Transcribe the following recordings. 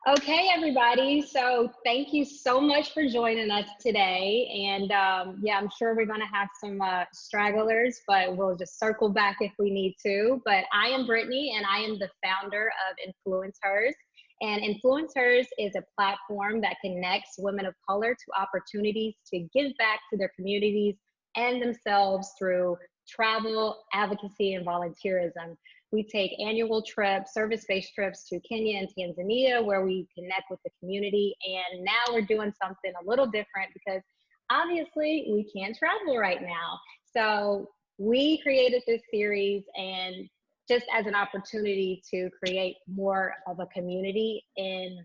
Okay, everybody. So thank you so much for joining us today. And yeah, I'm sure we're going to have some stragglers, but we'll just circle back if we need to. But I am Brittany, and I am the founder of Influencers. And Influencers is a platform that connects women of color to opportunities to give back to their communities and themselves through travel, advocacy, and volunteerism. We take annual trips, service-based trips to Kenya and Tanzania, where we connect with the community. And now we're doing something a little different because obviously we can't travel right now. So we created this series and just as an opportunity to create more of a community in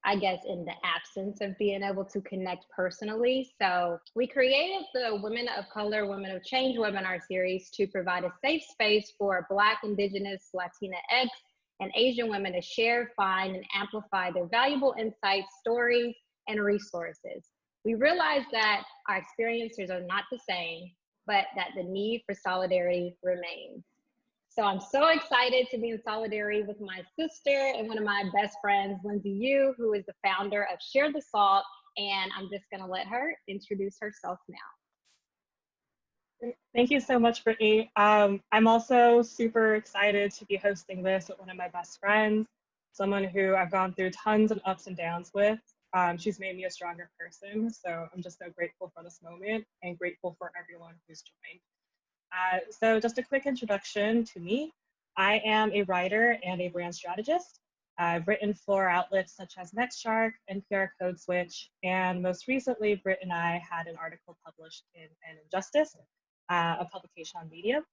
I guess, in the absence of being able to connect personally. So we created the Women of Color, Women of Change webinar series to provide a safe space for Black, Indigenous, Latinx, and Asian women to share, find, and amplify their valuable insights, stories, and resources. We realized that our experiences are not the same, but that the need for solidarity remains. So I'm so excited to be in solidarity with my sister and one of my best friends, Lindsay Yu, who is the founder of Share the Salt. And I'm just going to let her introduce herself now. Thank you so much, Brittany. I'm also super excited to be hosting this with one of my best friends, someone who I've gone through tons of ups and downs with. She's made me a stronger person, so I'm just so grateful for this moment and grateful for everyone who's joined. So just a quick introduction to me. I am a writer and a brand strategist. I've written for outlets such as NextShark, NPR Code Switch, and most recently, Britt and I had an article published in Injustice, a publication on Medium.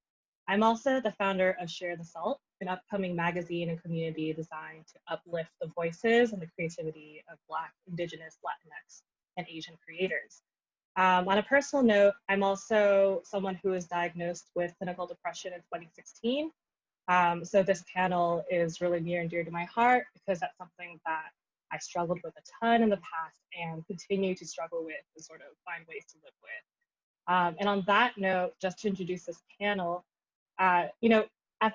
I'm also the founder of Share the Salt, an upcoming magazine and community designed to uplift the voices and the creativity of Black, Indigenous, Latinx, and Asian creators. On a personal note, I'm also someone who was diagnosed with clinical depression in 2016. So this panel is really near and dear to my heart because that's something that I struggled with a ton in the past and continue to struggle with to sort of find ways to live with. And on that note, just to introduce this panel, at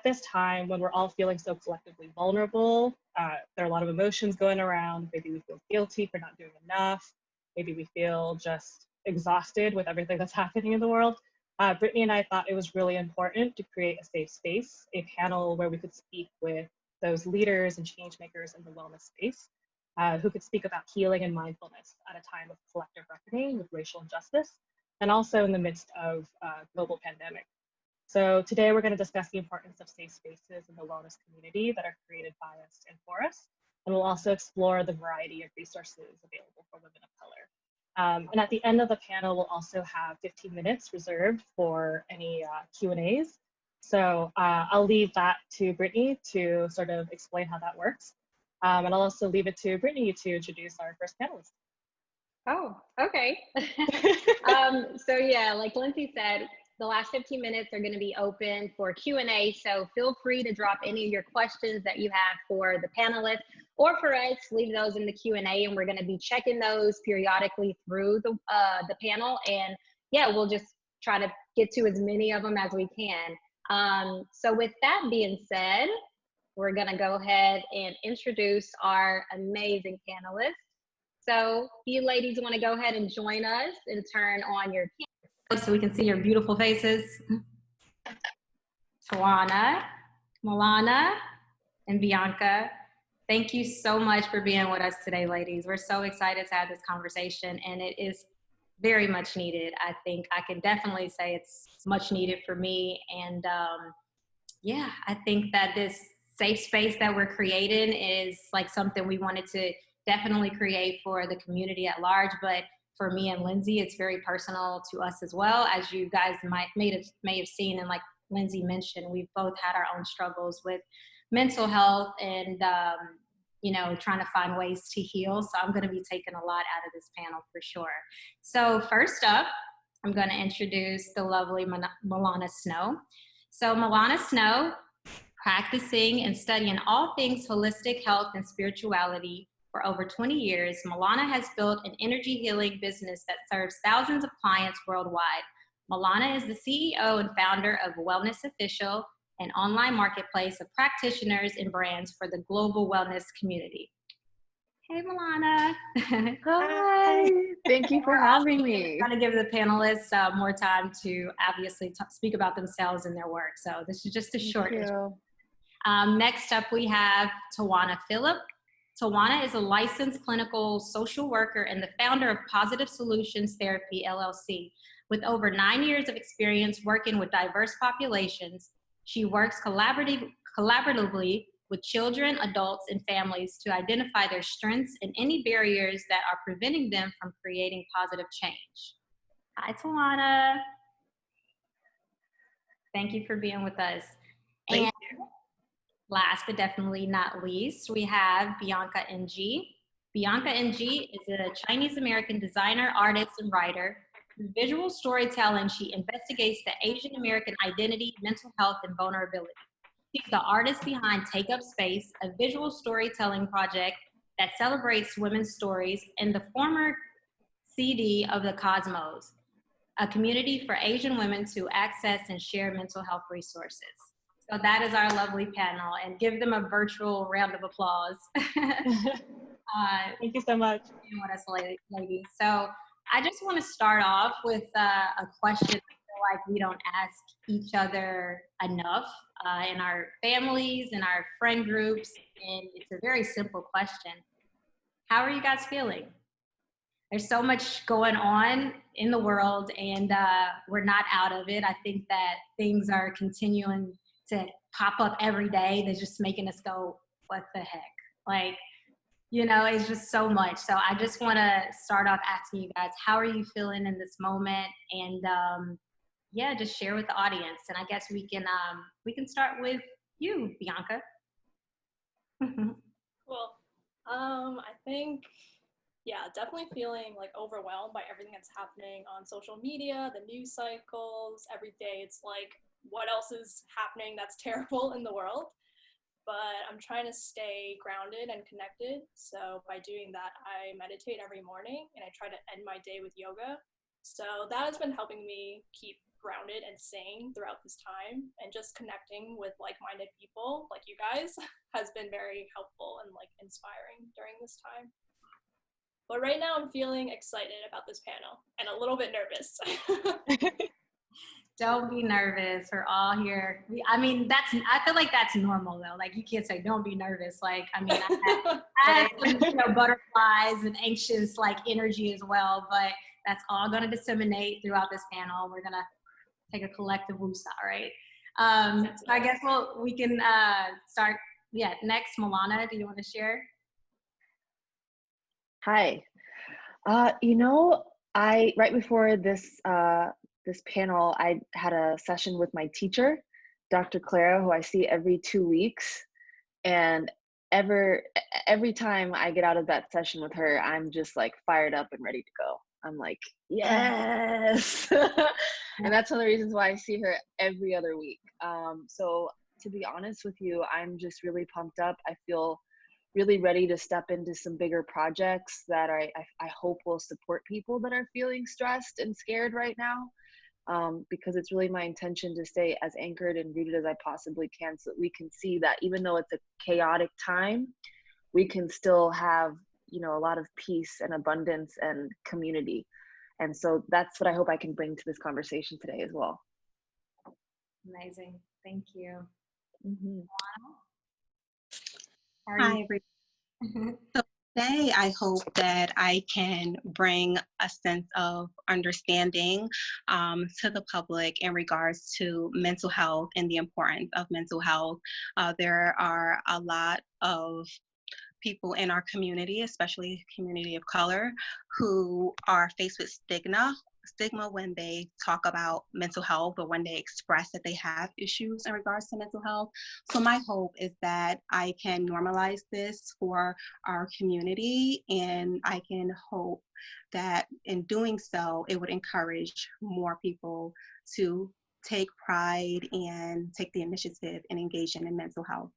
this time when we're all feeling so collectively vulnerable, there are a lot of emotions going around. Maybe we feel guilty for not doing enough. Maybe we feel just exhausted with everything that's happening in the world. Brittany and I thought it was really important to create a safe space, a panel where we could speak with those leaders and change makers in the wellness space who could speak about healing and mindfulness at a time of collective reckoning with racial injustice, and also in the midst of a global pandemic. So today we're going to discuss the importance of safe spaces in the wellness community that are created by us and for us. And we'll also explore the variety of resources available for women of color. And at the end of the panel, we'll also have 15 minutes reserved for any Q&As. So I'll leave that to Brittany to sort of explain how that works. And I'll also leave it to Brittany to introduce our first panelist. Oh, okay. So yeah, like Lindsay said, the last 15 minutes are going to be open for Q&A. So feel free to drop any of your questions that you have for the panelists or for us. Leave those in the Q&A, and we're going to be checking those periodically through the panel. And yeah, we'll just try to get to as many of them as we can. So with that being said, we're going to go ahead and introduce our amazing panelists. So you ladies want to go ahead and join us and turn on your camera so we can see your beautiful faces. Tawana, Milana, and Bianca, thank you so much for being with us today, ladies. We're so excited to have this conversation, and it is very much needed. I think I can definitely say it's much needed for me. And yeah, I think that this safe space that we're creating is like something we wanted to definitely create for the community at large, but for me and Lindsay, it's very personal to us as well. As you guys may have seen, and like Lindsay mentioned, we've both had our own struggles with mental health and trying to find ways to heal. So I'm going to be taking a lot out of this panel for sure. So first up, I'm going to introduce the lovely Milana Snow. So Milana Snow, practicing and studying all things holistic health and spirituality for over 20 years, Milana has built an energy healing business that serves thousands of clients worldwide. Milana is the CEO and founder of Wellness Official, an online marketplace of practitioners and brands for the global wellness community. Hey, Milana. Hi, thank you for having me. I'm trying to give the panelists more time to obviously speak about themselves and their work. So this is just a short intro. Next up, we have Tawana Phillip. Tawana is a licensed clinical social worker and the founder of Positive Solutions Therapy, LLC. With over 9 years of experience working with diverse populations, she works collaboratively with children, adults, and families to identify their strengths and any barriers that are preventing them from creating positive change. Hi, Tawana. Thank you for being with us. Thank and you. Last but definitely not least, we have Bianca NG. Bianca NG is a Chinese-American designer, artist, and writer. Through visual storytelling, she investigates the Asian American identity, mental health, and vulnerability. She's the artist behind Take Up Space, a visual storytelling project that celebrates women's stories, and the former CD of the Cosmos, a community for Asian women to access and share mental health resources. So that is our lovely panel, and give them a virtual round of applause. Thank you so much. Being with us, ladies. So I just want to start off with a question I feel like we don't ask each other enough in our families, in our friend groups, and it's a very simple question. How are you guys feeling? There's so much going on in the world, and we're not out of it. I think that things are continuing to pop up every day that's just making us go, what the heck? Like, you know, it's just so much. So I just want to start off asking you guys, how are you feeling in this moment? And yeah, just share with the audience. And I guess we can start with you, Bianca. Cool. I think, yeah, definitely feeling like overwhelmed by everything that's happening on social media, the news cycles. Every day it's like, what else is happening that's terrible in the world? But I'm trying to stay grounded and connected. So by doing that, I meditate every morning and I try to end my day with yoga. So that has been helping me keep grounded and sane throughout this time, and just connecting with like-minded people like you guys has been very helpful and like inspiring during this time. But right now I'm feeling excited about this panel and a little bit nervous. Don't be nervous. We're all here. I mean, I feel like that's normal though. Like, you can't say don't be nervous. Like, I mean, I have some, butterflies and anxious like energy as well, but that's all going to disseminate throughout this panel. We're going to take a collective woosah, right? So I guess we can start. Yeah, next, Milana, do you want to share? Hi. You know, right before this this panel, I had a session with my teacher, Dr. Clara, who I see every 2 weeks. And every time I get out of that session with her, I'm just like fired up and ready to go. I'm like, yes. And that's one of the reasons why I see her every other week. So to be honest with you, I'm just really pumped up. I feel really ready to step into some bigger projects that I hope will support people that are feeling stressed and scared right now. Because it's really my intention to stay as anchored and rooted as I possibly can, so that we can see that even though it's a chaotic time, we can still have, you know, a lot of peace and abundance and community. And so that's what I hope I can bring to this conversation today as well. Amazing. Thank you. Mm-hmm. Hi, everyone. So today, I hope that I can bring a sense of understanding to the public in regards to mental health and the importance of mental health. There are a lot of people in our community, especially community of color, who are faced with stigma when they talk about mental health or when they express that they have issues in regards to mental health. So my hope is that I can normalize this for our community, and I can hope that in doing so, it would encourage more people to take pride and take the initiative in engaging in mental health.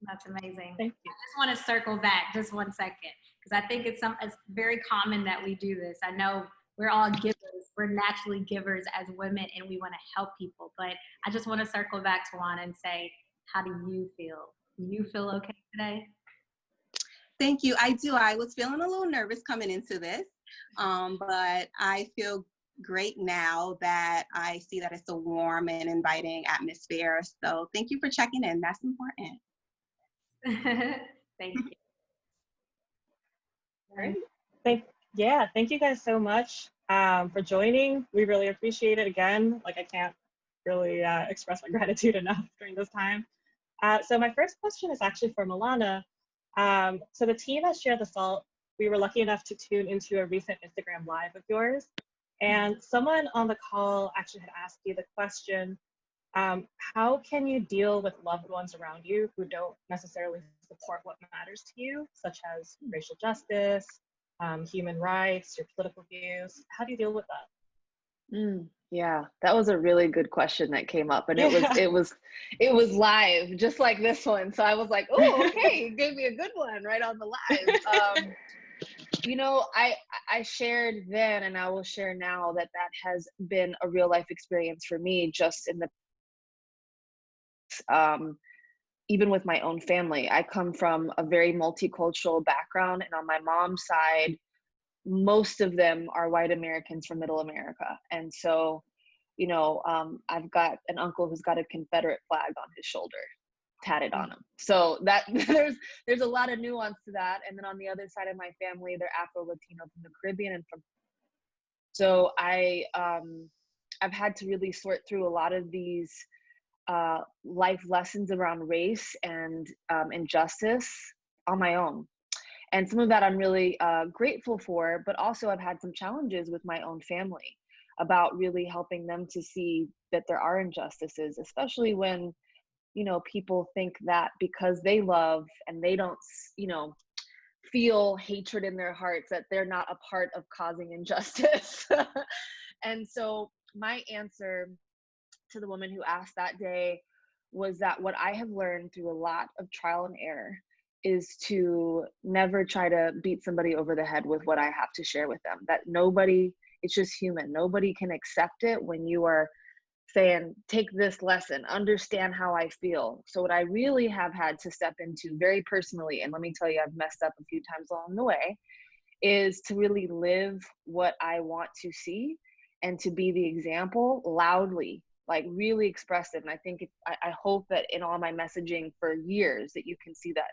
That's amazing. Thank you. I just want to circle back just 1 second, because I think it's very common that we do this. I know we're all givers we're naturally givers as women, and we want to help people. But I just want to circle back to Juana and say, how do you feel? Do you feel okay today? Thank you. I do. I was feeling a little nervous coming into this, but I feel great now that I see that it's a warm and inviting atmosphere. So thank you for checking in. That's important. Thank you. All right. Thank you guys so much for joining. We really appreciate it. Again, like I can't really express my gratitude enough during this time. So my first question is actually for Milana. So the team at Share the Salt, we were lucky enough to tune into a recent Instagram Live of yours. And someone on the call actually had asked you the question, how can you deal with loved ones around you who don't necessarily support what matters to you, such as racial justice, human rights, your political views? How do you deal with that? Yeah, that was a really good question that came up, and it was live, just like this one. So I was like, oh, okay, you gave me a good one right on the live. You know, I shared then, and I will share now that has been a real life experience for me, just in the even with my own family. I come from a very multicultural background, and on my mom's side, most of them are white Americans from Middle America. And so, you know, I've got an uncle who's got a Confederate flag on his shoulder, tatted on him. So that there's a lot of nuance to that. And then on the other side of my family, they're Afro-Latino from the Caribbean and from. So I've had to really sort through a lot of these life lessons around race and injustice on my own. And some of that I'm really grateful for, but also I've had some challenges with my own family about really helping them to see that there are injustices, especially when, you know, people think that because they love and they don't, you know, feel hatred in their hearts, that they're not a part of causing injustice. And so my answer to the woman who asked that day was that what I have learned through a lot of trial and error is to never try to beat somebody over the head with what I have to share with them. That nobody, it's just human. Nobody can accept it when you are saying, take this lesson, understand how I feel. So what I really have had to step into very personally, and let me tell you, I've messed up a few times along the way, is to really live what I want to see and to be the example loudly, like really express it. And I think I hope that in all my messaging for years that you can see that,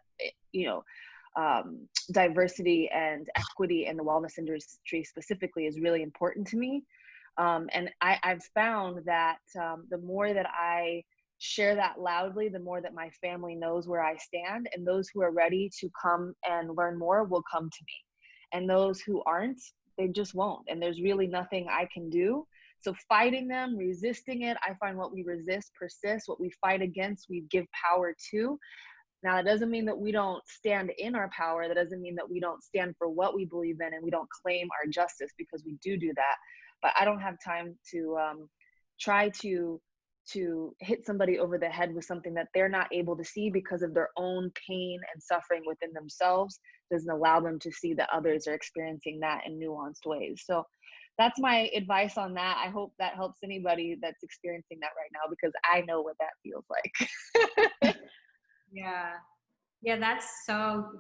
you know, diversity and equity in the wellness industry specifically is really important to me. And I've found that the more that I share that loudly, the more that my family knows where I stand, and those who are ready to come and learn more will come to me. And those who aren't, they just won't. And there's really nothing I can do. So fighting them, resisting it, I find what we resist persists. What we fight against, we give power to. Now, that doesn't mean that we don't stand in our power. That doesn't mean that we don't stand for what we believe in and we don't claim our justice, because we do that. But I don't have time to try to hit somebody over the head with something that they're not able to see because of their own pain and suffering within themselves. Doesn't allow them to see that others are experiencing that in nuanced ways. So that's my advice on that. I hope that helps anybody that's experiencing that right now, because I know what that feels like. Yeah, that's so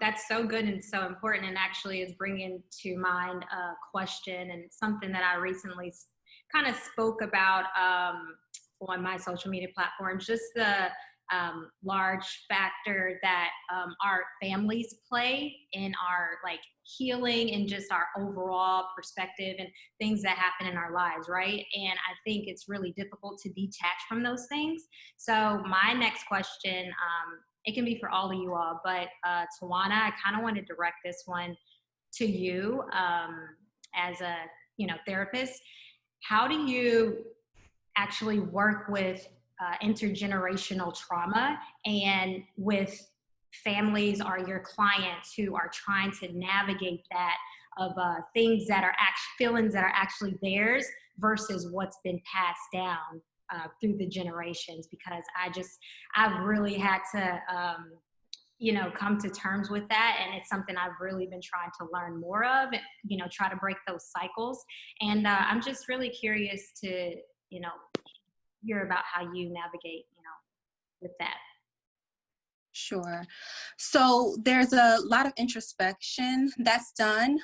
good and so important, and actually is bringing to mind a question and something that I recently kind of spoke about on my social media platforms, just the large factor that our families play in our like healing and just our overall perspective and things that happen in our lives, right? And I think it's really difficult to detach from those things. So my next question, it can be for all of you all, but Tawana, I kind of want to direct this one to you as a therapist. How do you actually work with intergenerational trauma and with families or your clients who are trying to navigate that of things that are feelings that are actually theirs versus what's been passed down through the generations? Because I've really had to you know, come to terms with that. And it's something I've really been trying to learn more of, and, you know, try to break those cycles. And I'm just really curious to, you know, hear about how you navigate, you know, with that. Sure. So there's a lot of introspection that's done.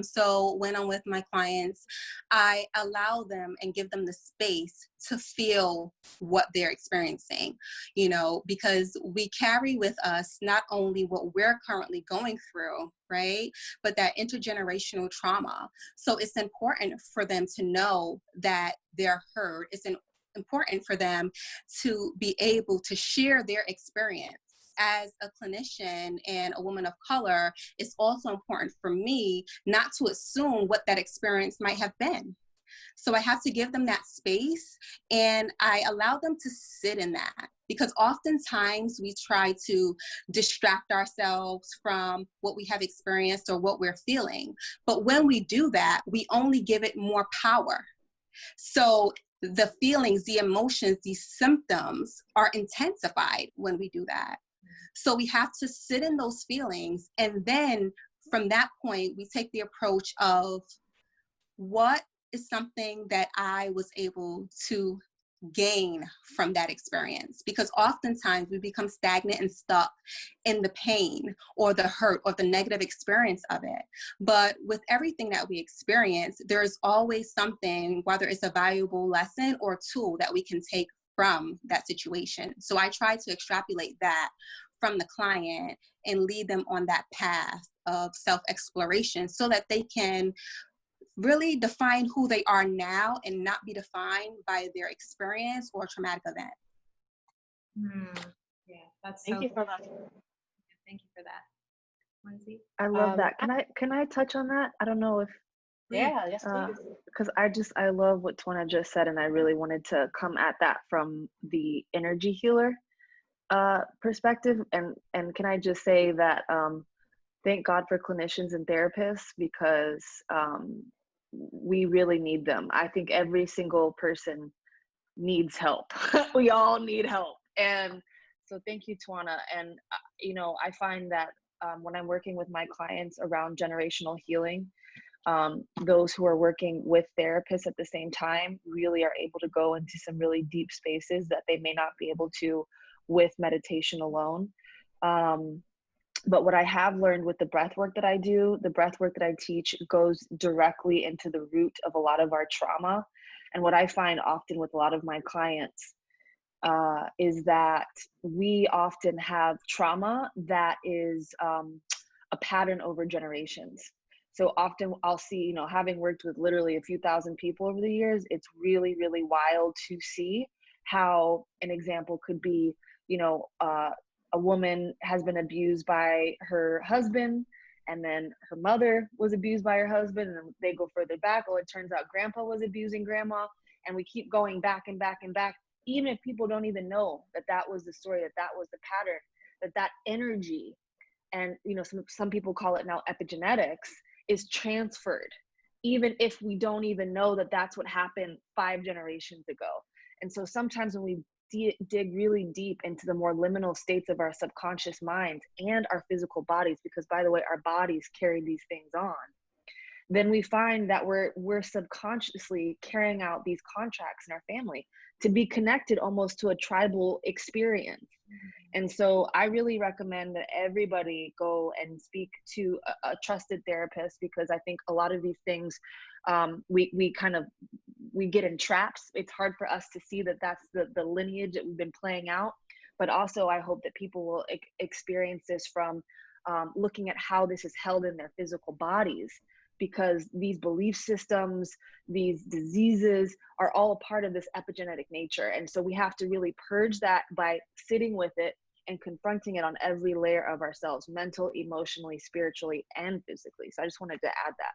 So when I'm with my clients, I allow them and give them the space to feel what they're experiencing, you know, because we carry with us not only what we're currently going through, right, but that intergenerational trauma. So it's important for them to know that they're heard. It's important for them to be able to share their experience. As a clinician and a woman of color, it's also important for me not to assume what that experience might have been. So I have to give them that space, and I allow them to sit in that, because oftentimes we try to distract ourselves from what we have experienced or what we're feeling. But when we do that, we only give it more power. So the feelings, the emotions, these symptoms are intensified when we do that. So we have to sit in those feelings, and then from that point, we take the approach of what is something that I was able to gain from that experience, because oftentimes we become stagnant and stuck in the pain or the hurt or the negative experience of it. But with everything that we experience, there's always something, whether it's a valuable lesson or tool that we can take from that situation. So I try to extrapolate that from the client and lead them on that path of self-exploration so that they can really define who they are now and not be defined by their experience or traumatic event. Yeah, that's Thank so you good. for that. Thank you for that, Lindsay. I love that. Can I touch on that? I don't know if Yeah, yes, please. because I love what Twana just said, and I really wanted to come at that from the energy healer perspective. And can I just say that thank God for clinicians and therapists, because we really need them. I think every single person needs help. We all need help. And so thank you, Twana. And you know, I find that when I'm working with my clients around generational healing, those who are working with therapists at the same time really are able to go into some really deep spaces that they may not be able to with meditation alone. But what I have learned with the breath work that I do, the breath work that I teach goes directly into the root of a lot of our trauma. And what I find often with a lot of my clients is that we often have trauma that is a pattern over generations. So often I'll see, you know, having worked with literally a few thousand people over the years, it's really, really wild to see how an example could be, you know, a woman has been abused by her husband, and then her mother was abused by her husband, and they go further back. Oh, it turns out grandpa was abusing grandma, and we keep going back and back and back, even if people don't even know that that was the story, that that was the pattern, that that energy, and you know, some people call it now epigenetics, is transferred, even if we don't even know that that's what happened 5 generations ago. And so sometimes when we dig really deep into the more liminal states of our subconscious minds and our physical bodies, because by the way, our bodies carry these things on, then we find that we're subconsciously carrying out these contracts in our family to be connected almost to a tribal experience. And so I really recommend that everybody go and speak to a trusted therapist, because I think a lot of these things we get in traps. It's hard for us to see that that's the lineage that we've been playing out. But also I hope that people will experience this from looking at how this is held in their physical bodies, because these belief systems, these diseases are all a part of this epigenetic nature. And so we have to really purge that by sitting with it and confronting it on every layer of ourselves, mental, emotionally, spiritually, and physically. So I just wanted to add that.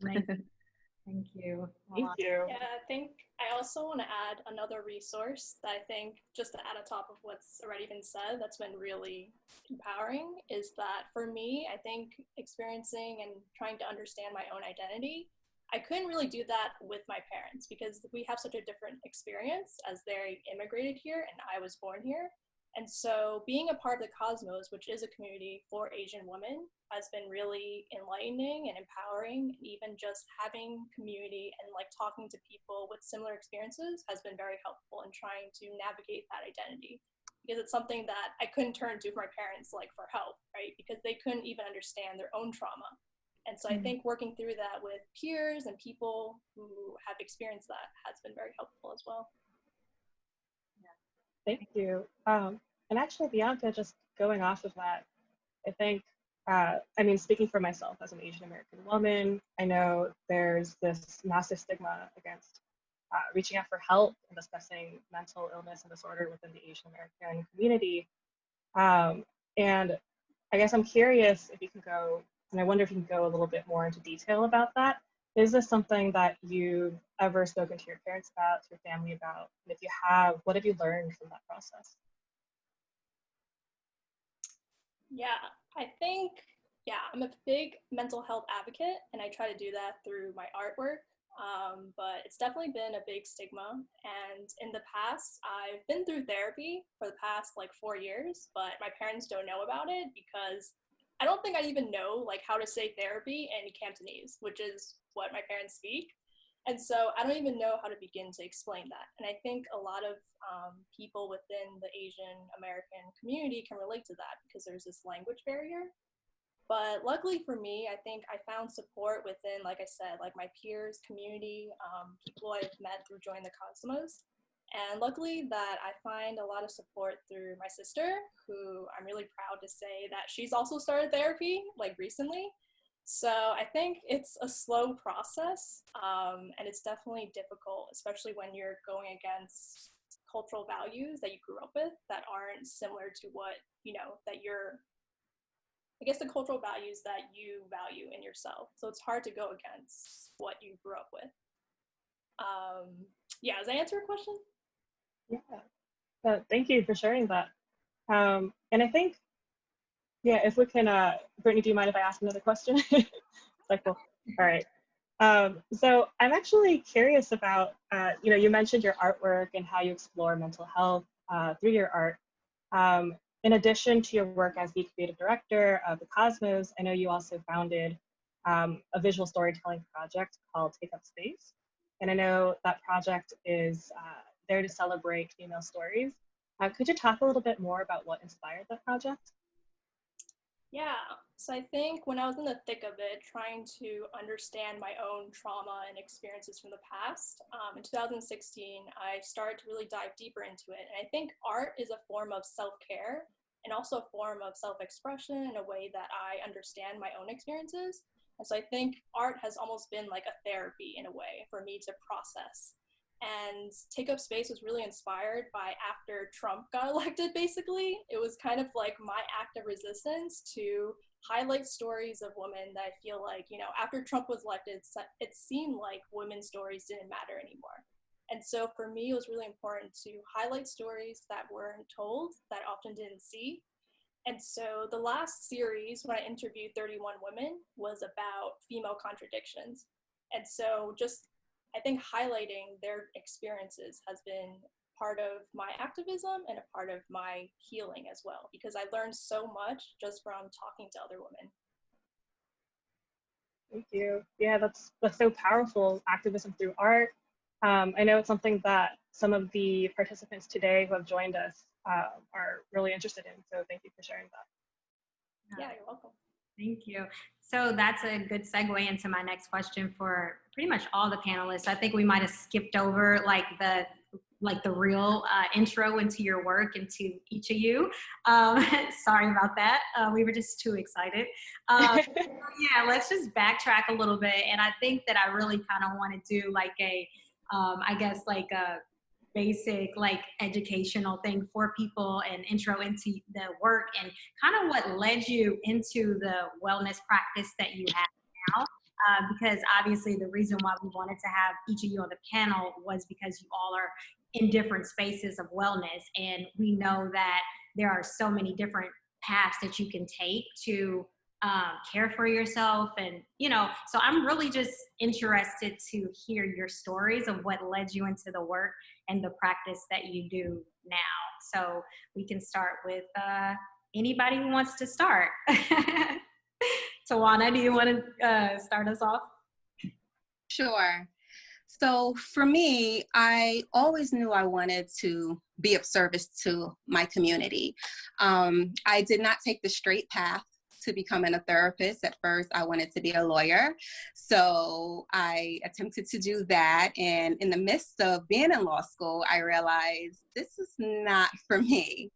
Thank you. Thank you. Yeah, I think I also want to add another resource that I think, just to add on top of what's already been said, that's been really empowering, is that for me, I think experiencing and trying to understand my own identity, I couldn't really do that with my parents because we have such a different experience, as they immigrated here and I was born here. And so being a part of the Cosmos, which is a community for Asian women, has been really enlightening and empowering. And even just having community and like talking to people with similar experiences has been very helpful in trying to navigate that identity. Because it's something that I couldn't turn to for my parents like for help, right? Because they couldn't even understand their own trauma. And so I think working through that with peers and people who have experienced that has been very helpful as well. Thank you. And actually, Bianca, just going off of that, I think, I mean, speaking for myself as an Asian American woman, I know there's this massive stigma against reaching out for help and discussing mental illness and disorder within the Asian American community. And I guess I'm curious if you can go, and I wonder if you can go a little bit more into detail about that. Is this something that you've ever spoken to your parents about, to your family about? And if you have, what have you learned from that process? Yeah, I think, I'm a big mental health advocate, and I try to do that through my artwork. But it's definitely been a big stigma. And in the past, I've been through therapy for the past like 4 years, but my parents don't know about it because I don't think I even know like how to say therapy in Cantonese, which is what my parents speak. And so I don't even know how to begin to explain that. And I think a lot of people within the Asian American community can relate to that because there's this language barrier. But luckily for me, I think I found support within, like I said, like my peers, community, people I've met through Join the Cosmos. And luckily that I find a lot of support through my sister, who I'm really proud to say that she's also started therapy like recently. So I think it's a slow process, and it's definitely difficult, especially when you're going against cultural values that you grew up with that aren't similar to what, that you're, I guess, the cultural values that you value in yourself. So it's hard to go against what you grew up with. Does that answer your question? Yeah, thank you for sharing that. And I think, if we can, Brittany, do you mind if I ask another question? Like, cool. All right. So I'm actually curious about, you mentioned your artwork and how you explore mental health through your art. In addition to your work as the creative director of the Cosmos, I know you also founded a visual storytelling project called Take Up Space. And I know that project is there to celebrate female stories. Could you talk a little bit more about what inspired that project? Yeah, so I think when I was in the thick of it, trying to understand my own trauma and experiences from the past, in 2016, I started to really dive deeper into it. And I think art is a form of self-care and also a form of self-expression in a way that I understand my own experiences. And so I think art has almost been like a therapy in a way for me to process. And Take Up Space was really inspired by after Trump got elected, basically. It was kind of like my act of resistance to highlight stories of women that I feel like, after Trump was elected, it seemed like women's stories didn't matter anymore. And so for me, it was really important to highlight stories that weren't told, that I often didn't see. And so the last series, when I interviewed 31 women, was about female contradictions. And so just I think highlighting their experiences has been part of my activism and a part of my healing as well, because I learned so much just from talking to other women. Thank you. Yeah, that's so powerful, activism through art. I know it's something that some of the participants today who have joined us are really interested in, so thank you for sharing that. Yeah, you're welcome. Thank you. So that's a good segue into my next question for pretty much all the panelists. I think we might have skipped over like the real intro into your work and to each of you. Sorry about that. We were just too excited. Yeah, let's just backtrack a little bit. And I think that I really kind of want to do like a basic like educational thing for people and intro into the work and kind of what led you into the wellness practice that you have now. Because obviously the reason why we wanted to have each of you on the panel was because you all are in different spaces of wellness, and we know that there are so many different paths that you can take to care for yourself. And, so I'm really just interested to hear your stories of what led you into the work and the practice that you do now. So we can start with anybody who wants to start. Tawana, do you want to start us off? Sure. So for me, I always knew I wanted to be of service to my community. I did not take the straight path to becoming a therapist. At first, I wanted to be a lawyer. So I attempted to do that. And in the midst of being in law school, I realized this is not for me,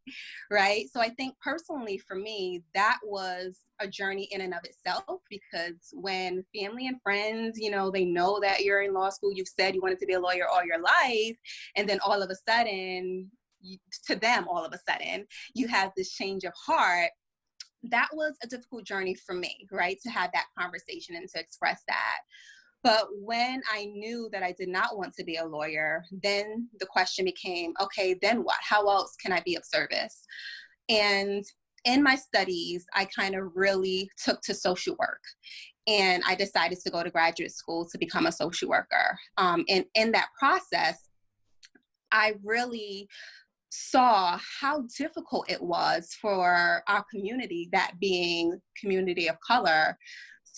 right? So I think personally for me, that was a journey in and of itself, because when family and friends, they know that you're in law school, you've said you wanted to be a lawyer all your life, and then all of a sudden, all of a sudden, you have this change of heart. That was a difficult journey for me, right? To have that conversation and to express that. But when I knew that I did not want to be a lawyer, then the question became, okay, then what? How else can I be of service? And in my studies, I kind of really took to social work. And I decided to go to graduate school to become a social worker. And in that process, I really saw how difficult it was for our community, that being community of color,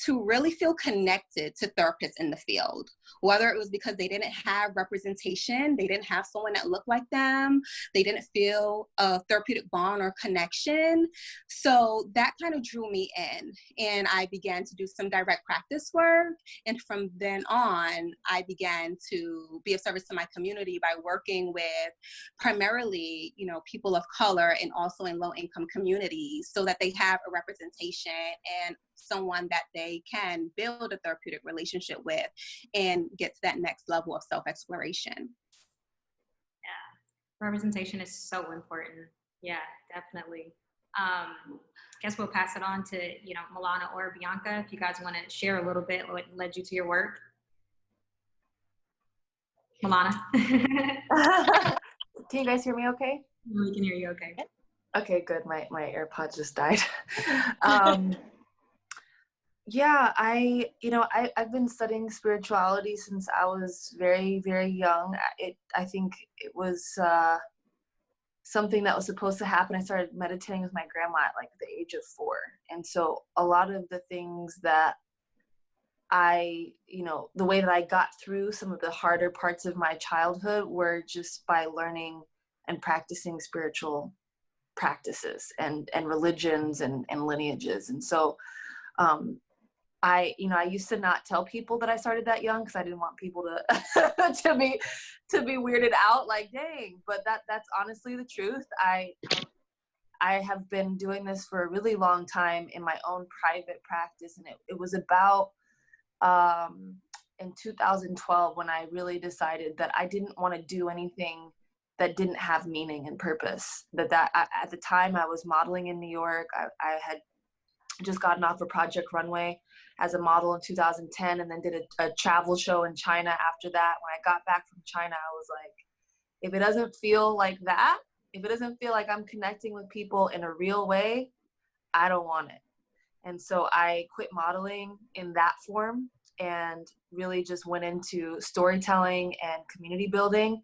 to really feel connected to therapists in the field, whether it was because they didn't have representation, they didn't have someone that looked like them, they didn't feel a therapeutic bond or connection. So that kind of drew me in, and I began to do some direct practice work. And from then on, I began to be of service to my community by working with primarily, people of color, and also in low-income communities, so that they have a representation and someone that they can build a therapeutic relationship with and get to that next level of self-exploration. Yeah, representation is so important. Yeah, definitely. Guess we'll pass it on to, Milana or Bianca, if you guys want to share a little bit what led you to your work. Milana. Can you guys hear me okay? We can hear you okay. Okay, good. My AirPods just died. Yeah, I've been studying spirituality since I was very, very young. I think it was something that was supposed to happen. I started meditating with my grandma at like the age of 4. And so a lot of the things that the way that I got through some of the harder parts of my childhood were just by learning and practicing spiritual practices and religions and lineages. And so I used to not tell people that I started that young, because I didn't want people to to be weirded out, like, dang, but that's honestly the truth. I have been doing this for a really long time in my own private practice, and it was about in 2012 when I really decided that I didn't want to do anything that didn't have meaning and purpose. At the time I was modeling in New York. I had just gotten off of Project Runway as a model in 2010, and then did a travel show in China after that. When I got back from China, I was like, if it doesn't feel like that, if it doesn't feel like I'm connecting with people in a real way, I don't want it. And so I quit modeling in that form and really just went into storytelling and community building.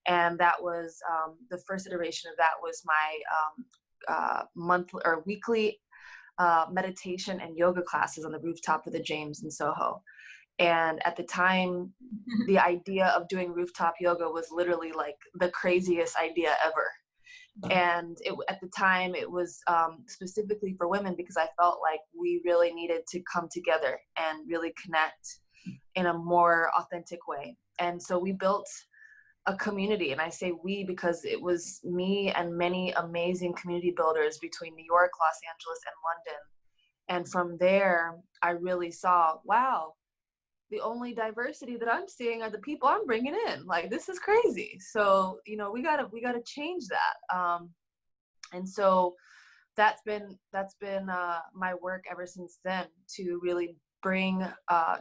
And that was the first iteration of that was my monthly or weekly meditation and yoga classes on the rooftop of the James in Soho. And at the time, the idea of doing rooftop yoga was literally like the craziest idea ever. And at the time, it was specifically for women, because I felt like we really needed to come together and really connect in a more authentic way. And so we built a community, and I say we because it was me and many amazing community builders between New York, Los Angeles, and London. And from there, I really saw, wow, the only diversity that I'm seeing are the people I'm bringing in. Like, this is crazy. So, we gotta change that. And so that's been my work ever since then, to really bring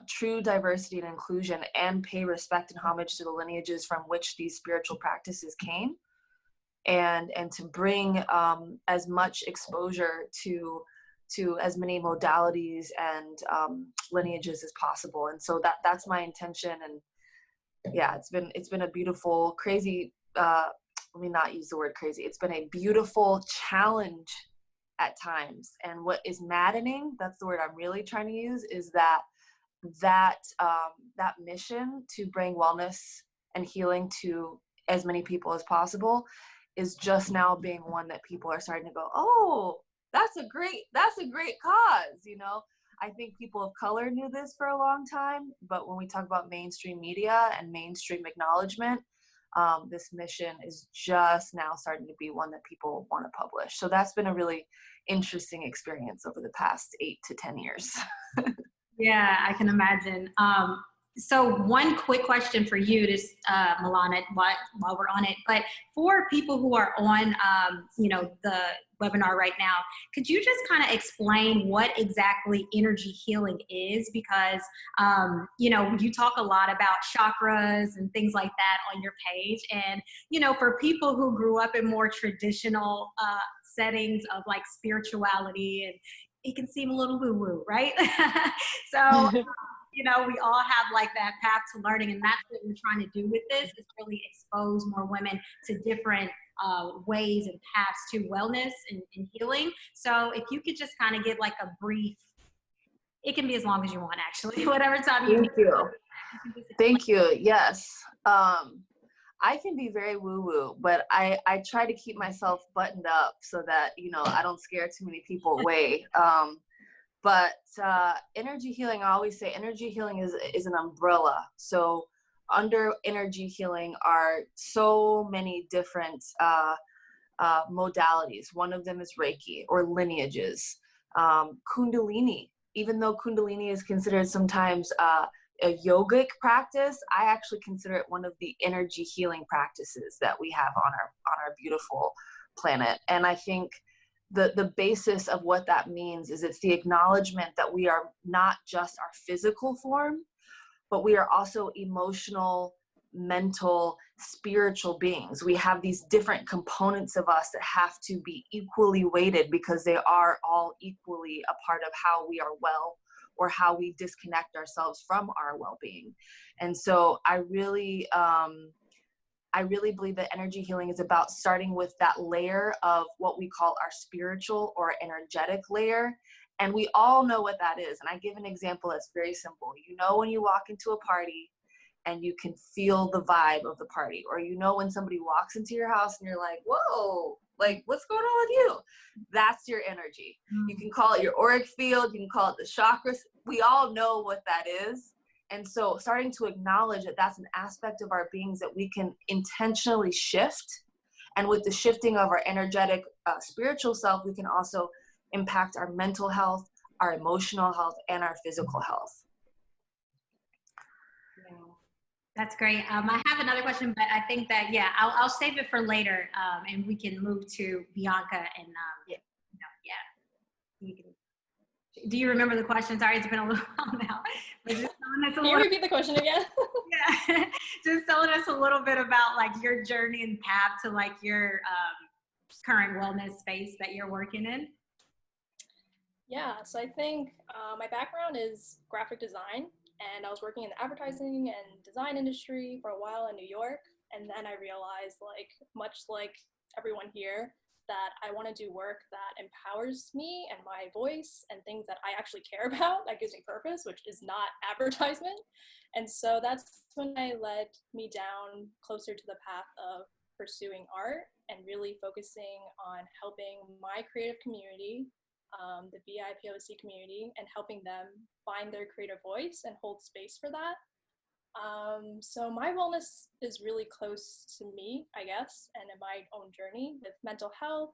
true diversity and inclusion and pay respect and homage to the lineages from which these spiritual practices came, and to bring as much exposure to to as many modalities and lineages as possible. And so that's my intention. And yeah, it's been a beautiful, crazy, let me not use the word crazy. It's been a beautiful challenge at times. And what is maddening, that's the word I'm really trying to use, is that mission to bring wellness and healing to as many people as possible is just now being one that people are starting to go, oh, that's a great cause, you know. I think people of color knew this for a long time, but when we talk about mainstream media and mainstream acknowledgement, this mission is just now starting to be one that people want to publish. So that's been a really interesting experience over the past 8 to 10 years. Yeah, I can imagine. So one quick question for you, just Milana, while we're on it. But for people who are on, the webinar right now, could you just kind of explain what exactly energy healing is? Because you talk a lot about chakras and things like that on your page, and for people who grew up in more traditional settings of like spirituality, and it can seem a little woo-woo, right? So. We all have like that path to learning, and that's what we're trying to do with this, is really expose more women to different ways and paths to wellness and healing. So if you could just kind of give like a brief, it can be as long as you want, actually, whatever time you need. Thank you. Yes. I can be very woo-woo, but I try to keep myself buttoned up so that, I don't scare too many people away. But energy healing, I always say energy healing is an umbrella. So under energy healing are so many different modalities. One of them is Reiki or lineages. Kundalini, even though Kundalini is considered sometimes a yogic practice, I actually consider it one of the energy healing practices that we have on our beautiful planet. And I think the basis of what that means is it's the acknowledgement that we are not just our physical form, but we are also emotional, mental, spiritual beings. We have these different components of us that have to be equally weighted because they are all equally a part of how we are well or how we disconnect ourselves from our well-being. And so I really believe that energy healing is about starting with that layer of what we call our spiritual or energetic layer. And we all know what that is. And I give an example that's very simple. When you walk into a party and you can feel the vibe of the party, or when somebody walks into your house and you're like, whoa, like what's going on with you? That's your energy. You can call it your auric field. You can call it the chakras. We all know what that is. And so starting to acknowledge that that's an aspect of our beings that we can intentionally shift. And with the shifting of our energetic spiritual self, we can also impact our mental health, our emotional health, and our physical health. Yeah, that's great. I have another question, but I think that, I'll save it for later, and we can move to Bianca and, you can. Do you remember the question? Sorry, it's been a little while now. But just Can you repeat the question again? Yeah, just telling us a little bit about like your journey and path to like your current wellness space that you're working in. Yeah, so I think my background is graphic design, and I was working in the advertising and design industry for a while in New York. And then I realized, much like everyone here, that I want to do work that empowers me and my voice and things that I actually care about, that gives me purpose, which is not advertisement. And so that's when I led me down closer to the path of pursuing art and really focusing on helping my creative community, the BIPOC community, and helping them find their creative voice and hold space for that. So my wellness is really close to me, I guess, and in my own journey with mental health,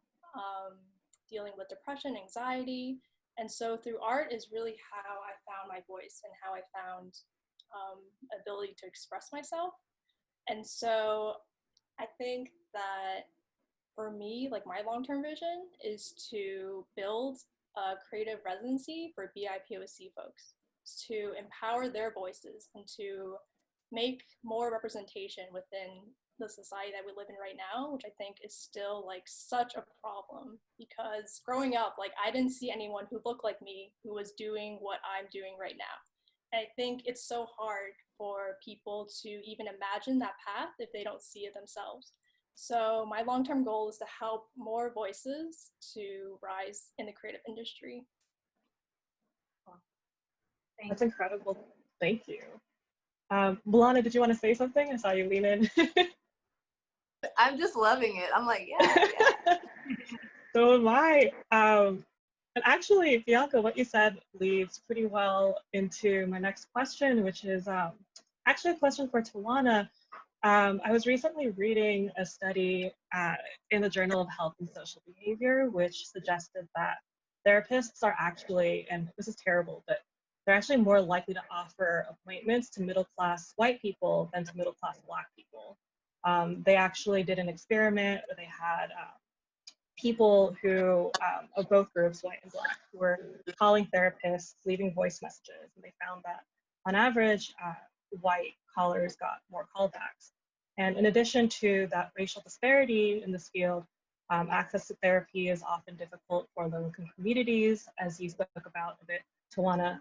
dealing with depression, anxiety. And so through art is really how I found my voice and how I found ability to express myself. And so I think that for me, my long-term vision is to build a creative residency for BIPOC folks, to empower their voices and to make more representation within the society that we live in right now, which I think is still like such a problem, because growing up, like I didn't see anyone who looked like me who was doing what I'm doing right now. And I think it's so hard for people to even imagine that path if they don't see it themselves. So my long-term goal is to help more voices to rise in the creative industry. That's incredible. Thank you. Milana, did you want to say something? I saw you lean in. I'm just loving it. I'm like, yeah. So am I. And actually, Bianca, what you said leads pretty well into my next question, which is actually a question for Tawana. I was recently reading a study in the Journal of Health and Social Behavior, which suggested that therapists are actually, and this is terrible, but they're actually more likely to offer appointments to middle-class white people than to middle-class Black people. They actually did an experiment where they had people who, of both groups, white and Black, who were calling therapists, leaving voice messages, and they found that on average, white callers got more callbacks. And in addition to that racial disparity in this field, access to therapy is often difficult for low-income communities, as you spoke about a bit, Tawana,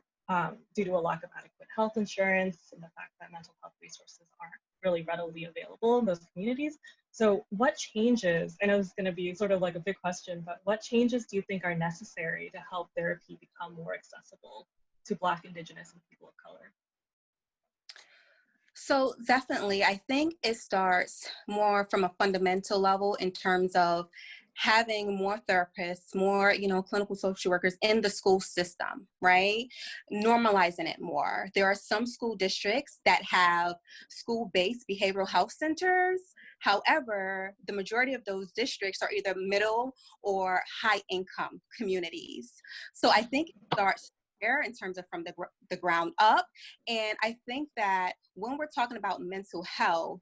due to a lack of adequate health insurance and the fact that mental health resources aren't really readily available in those communities. So what changes, I know it's going to be sort of like a big question, but what changes do you think are necessary to help therapy become more accessible to Black, Indigenous, and people of color? So definitely, I think it starts more from a fundamental level in terms of having more therapists, more, clinical social workers in the school system, right? Normalizing it more. There are some school districts that have school-based behavioral health centers. However, the majority of those districts are either middle or high income communities. So I think it starts there in terms of from the ground up. And I think that when we're talking about mental health,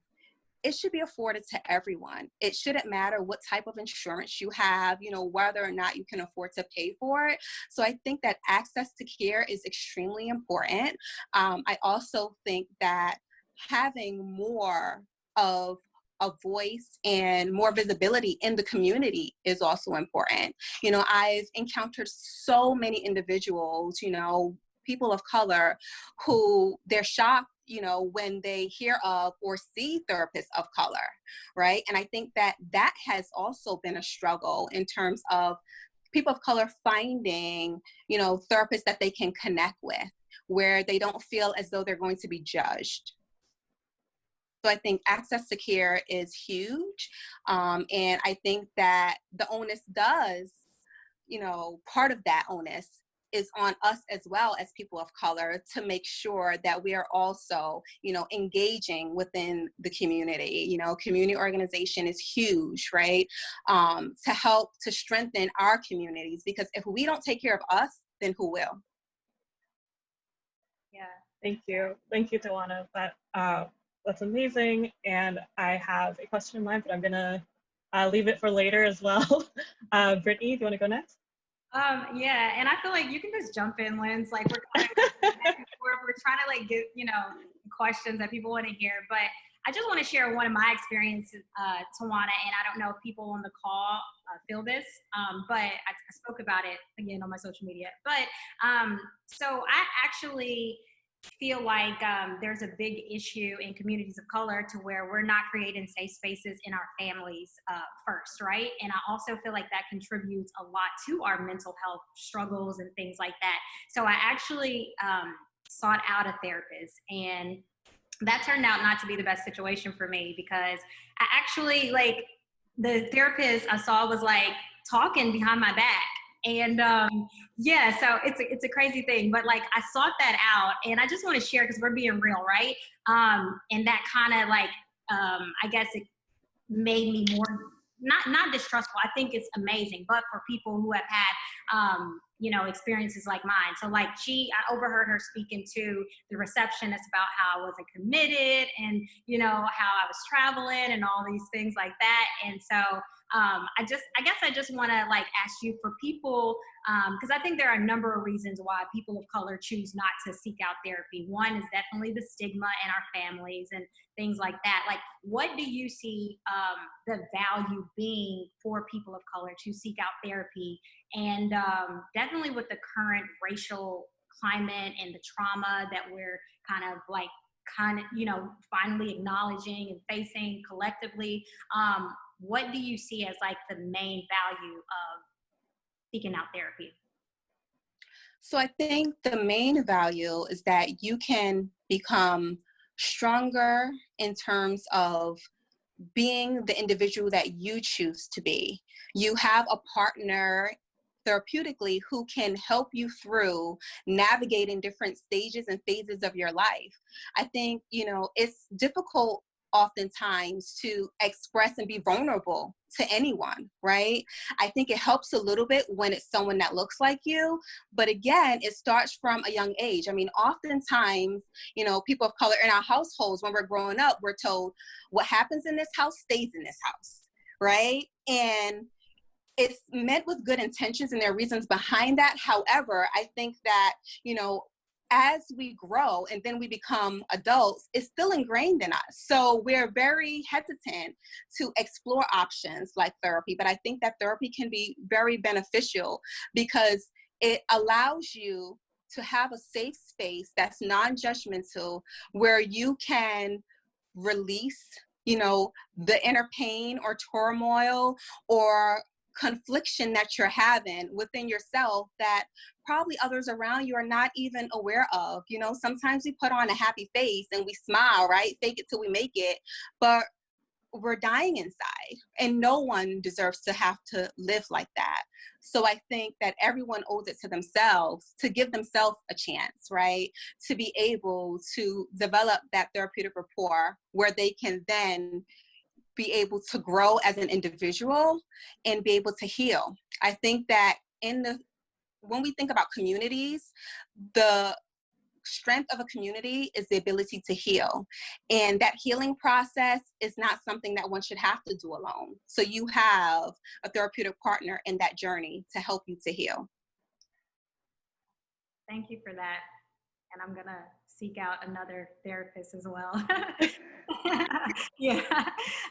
it should be afforded to everyone. It shouldn't matter what type of insurance you have, whether or not you can afford to pay for it. So I think that access to care is extremely important. I also think that having more of a voice and more visibility in the community is also important. I've encountered so many individuals, people of color, who they're shocked, when they hear of or see therapists of color, right? And I think that has also been a struggle in terms of people of color finding, therapists that they can connect with, where they don't feel as though they're going to be judged. So I think access to care is huge. And I think that the onus does, part of that onus is on us as well as people of color to make sure that we are also, engaging within the community. Community organization is huge, right? To help to strengthen our communities, because if we don't take care of us, then who will? Yeah. Thank you, Tawana. That's amazing. And I have a question in mind, but I'm gonna leave it for later as well. Brittany, do you want to go next? Yeah, and I feel like you can just jump in, Linz. Like we're kind of back and forth. We're trying to get questions that people want to hear. But I just want to share one of my experiences, Tawana, and I don't know if people on the call feel this, but I spoke about it again on my social media. But so I actually feel like there's a big issue in communities of color to where we're not creating safe spaces in our families first, right? And I also feel like that contributes a lot to our mental health struggles and things like that. So I actually sought out a therapist, and that turned out not to be the best situation for me, because I actually, the therapist I saw was talking behind my back. And yeah, so it's a crazy thing, but I sought that out, and I just want to share because we're being real, right? And that kind of I guess it made me more not distrustful. I think it's amazing, but for people who have had experiences like mine. So like I overheard her speaking to the receptionist about how I wasn't committed and, how I was traveling and all these things like that. And so I guess I just want to like ask you for people, because I think there are a number of reasons why people of color choose not to seek out therapy. One is definitely the stigma in our families and things like that. Like, what do you see the value being for people of color to seek out therapy? And definitely with the current racial climate and the trauma that we're finally acknowledging and facing collectively, what do you see as like the main value of seeking out therapy? So I think the main value is that you can become stronger in terms of being the individual that you choose to be. You have a partner therapeutically who can help you through navigating different stages and phases of your life. I think, it's difficult oftentimes to express and be vulnerable to anyone, right? I think it helps a little bit when it's someone that looks like you, but again, it starts from a young age. I mean, oftentimes, people of color in our households, when we're growing up, we're told what happens in this house stays in this house, right? And it's meant with good intentions and there are reasons behind that. However, I think that, as we grow and then we become adults, it's still ingrained in us. So we're very hesitant to explore options like therapy. But I think that therapy can be very beneficial because it allows you to have a safe space that's non-judgmental where you can release, the inner pain or turmoil or confliction that you're having within yourself that probably others around you are not even aware of. Sometimes we put on a happy face and we smile, right? Fake it till we make it, but we're dying inside and no one deserves to have to live like that. So I think that everyone owes it to themselves to give themselves a chance, right? To be able to develop that therapeutic rapport where they can then be able to grow as an individual and be able to heal. I think that when we think about communities, the strength of a community is the ability to heal. And that healing process is not something that one should have to do alone. So you have a therapeutic partner in that journey to help you to heal. Thank you for that. And I'm gonna seek out another therapist as well. Yeah,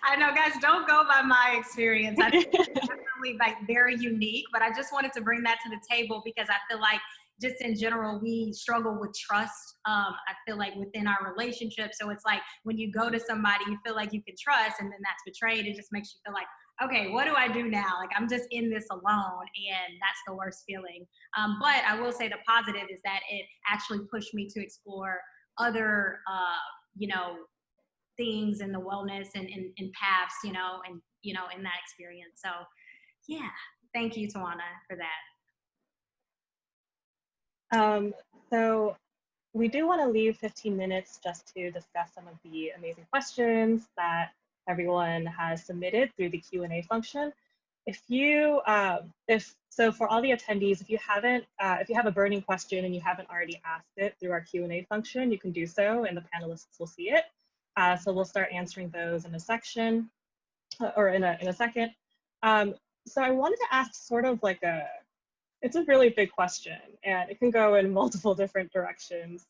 I know, guys, don't go by my experience. I think it's definitely like very unique, but I just wanted to bring that to the table because I feel like just in general, we struggle with trust. I feel like within our relationship. So it's like when you go to somebody you feel like you can trust and then that's betrayed, it just makes you feel like, okay, what do I do now? Like I'm just in this alone and that's the worst feeling. But I will say the positive is that it actually pushed me to explore other, things in the wellness and in paths, in that experience. So yeah, thank you, Tawana, for that. So we do want to leave 15 minutes just to discuss some of the amazing questions that everyone has submitted through the Q&A function. For all the attendees, if you have a burning question and you haven't already asked it through our Q&A function, you can do so and the panelists will see it. So we'll start answering those in a section or in a second. So I wanted to ask sort of like it's a really big question and it can go in multiple different directions.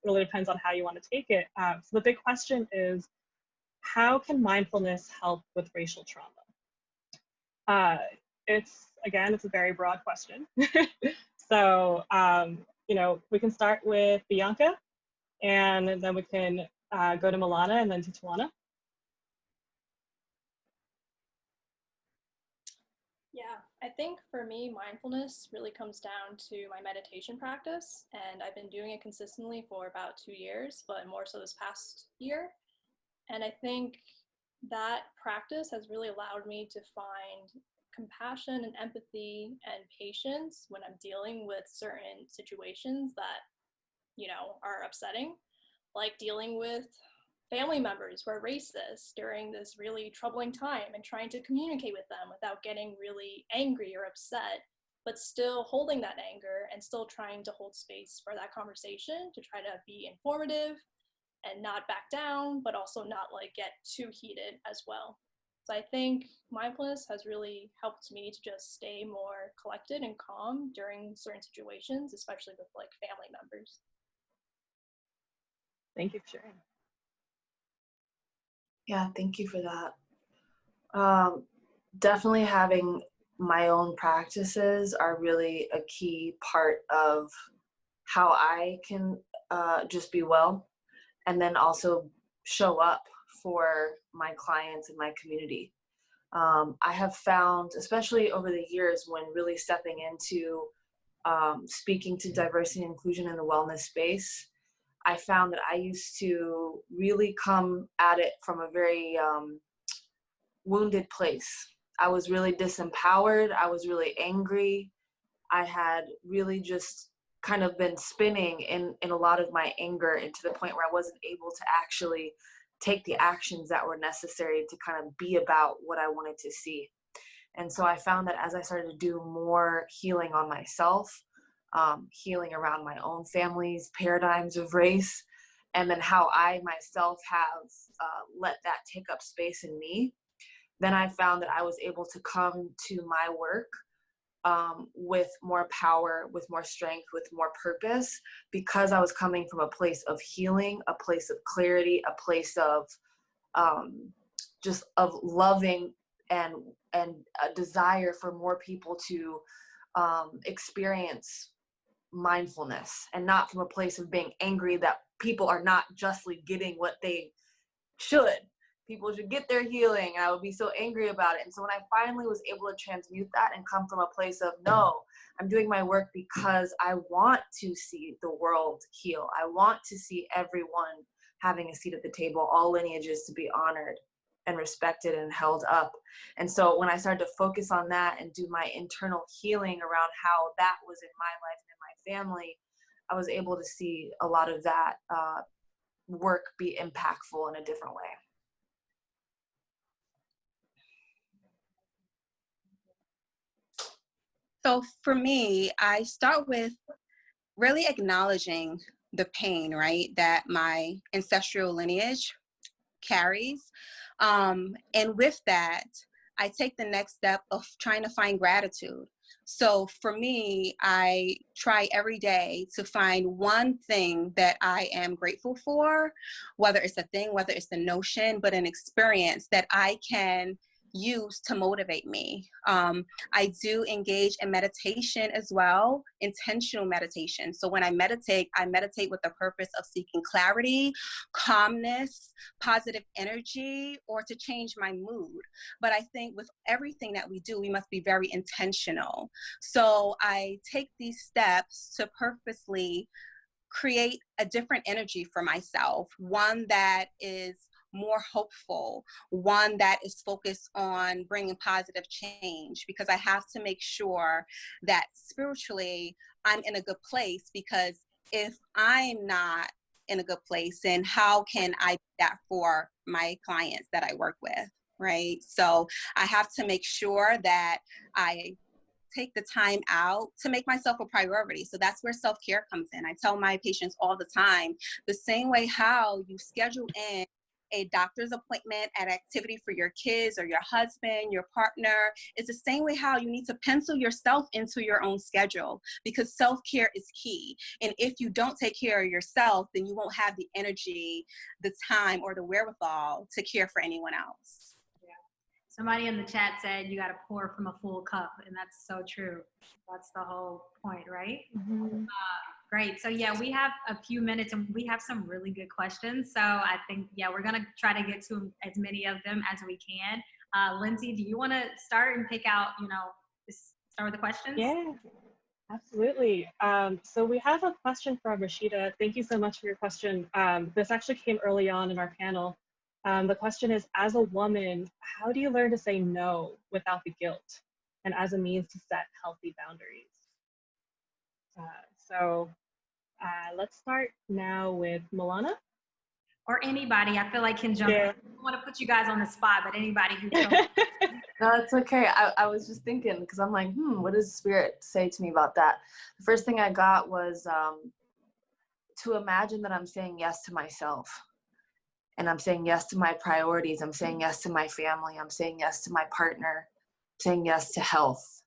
Really depends on how you want to take it. So the big question is, how can mindfulness help with racial trauma? It's a very broad question. So, we can start with Bianca and then we can go to Milana and then to Tawana. Yeah, I think for me, mindfulness really comes down to my meditation practice, and I've been doing it consistently for about 2 years, but more so this past year. And I think that practice has really allowed me to find compassion and empathy and patience when I'm dealing with certain situations that, are upsetting, like dealing with family members who are racist during this really troubling time and trying to communicate with them without getting really angry or upset but still holding that anger and still trying to hold space for that conversation to try to be informative and not back down, but also not like get too heated as well. So I think mindfulness has really helped me to just stay more collected and calm during certain situations, especially with like family members. Thank you for sharing. Yeah, thank you for that. Definitely having my own practices are really a key part of how I can just be well, and then also show up for my clients and my community. I have found, especially over the years, when really stepping into speaking to diversity and inclusion in the wellness space, I found that I used to really come at it from a very wounded place. I was really disempowered. I was really angry. I had really just kind of been spinning in a lot of my anger, and to the point where I wasn't able to actually take the actions that were necessary to kind of be about what I wanted to see. And so I found that as I started to do more healing on myself, healing around my own family's paradigms of race, and then how I myself have let that take up space in me, then I found that I was able to come to my work with more power, with more strength, with more purpose, because I was coming from a place of healing, a place of clarity, a place of just of loving and a desire for more people to experience mindfulness, and not from a place of being angry that people are not justly getting what they should. People should get their healing. I would be so angry about it. And so when I finally was able to transmute that and come from a place of, no, I'm doing my work because I want to see the world heal. I want to see everyone having a seat at the table, all lineages to be honored and respected and held up. And so when I started to focus on that and do my internal healing around how that was in my life and in my family, I was able to see a lot of that work be impactful in a different way. So for me, I start with really acknowledging the pain, right, that my ancestral lineage carries. And with that, I take the next step of trying to find gratitude. So for me, I try every day to find one thing that I am grateful for, whether it's a thing, whether it's the notion, but an experience that I can use to motivate me. I do engage in meditation as well, intentional meditation. So when I meditate with the purpose of seeking clarity, calmness, positive energy, or to change my mood. But I think with everything that we do, we must be very intentional. So I take these steps to purposely create a different energy for myself, one that is more hopeful, one that is focused on bringing positive change, because I have to make sure that spiritually I'm in a good place, because if I'm not in a good place, then how can I do that for my clients that I work with, right? So I have to make sure that I take the time out to make myself a priority. So that's where self-care comes in. I tell my patients all the time, the same way how you schedule in a doctor's appointment, an activity for your kids or your husband, your partner, is the same way how you need to pencil yourself into your own schedule, because self-care is key. And if you don't take care of yourself, then you won't have the energy, the time, or the wherewithal to care for anyone else. Somebody in the chat said you got to pour from a full cup, and that's so true. That's the whole point, right? Mm-hmm. Great. So yeah, we have a few minutes and we have some really good questions. So I think, yeah, we're going to try to get to as many of them as we can. Lindsay, do you want to start and pick out, just start with the questions? Yeah, absolutely. So we have a question from Rashida. Thank you so much for your question. This actually came early on in our panel. The question is, as a woman, how do you learn to say no without the guilt, and as a means to set healthy boundaries? So let's start now with Milana. or anybody, I feel like can jump in. I don't want to put you guys on the spot, but anybody who feels No, it's okay. I was just thinking, because I'm like, what does Spirit say to me about that? The first thing I got was to imagine that I'm saying yes to myself. And I'm saying yes to my priorities. I'm saying yes to my family. I'm saying yes to my partner. I'm saying yes to health.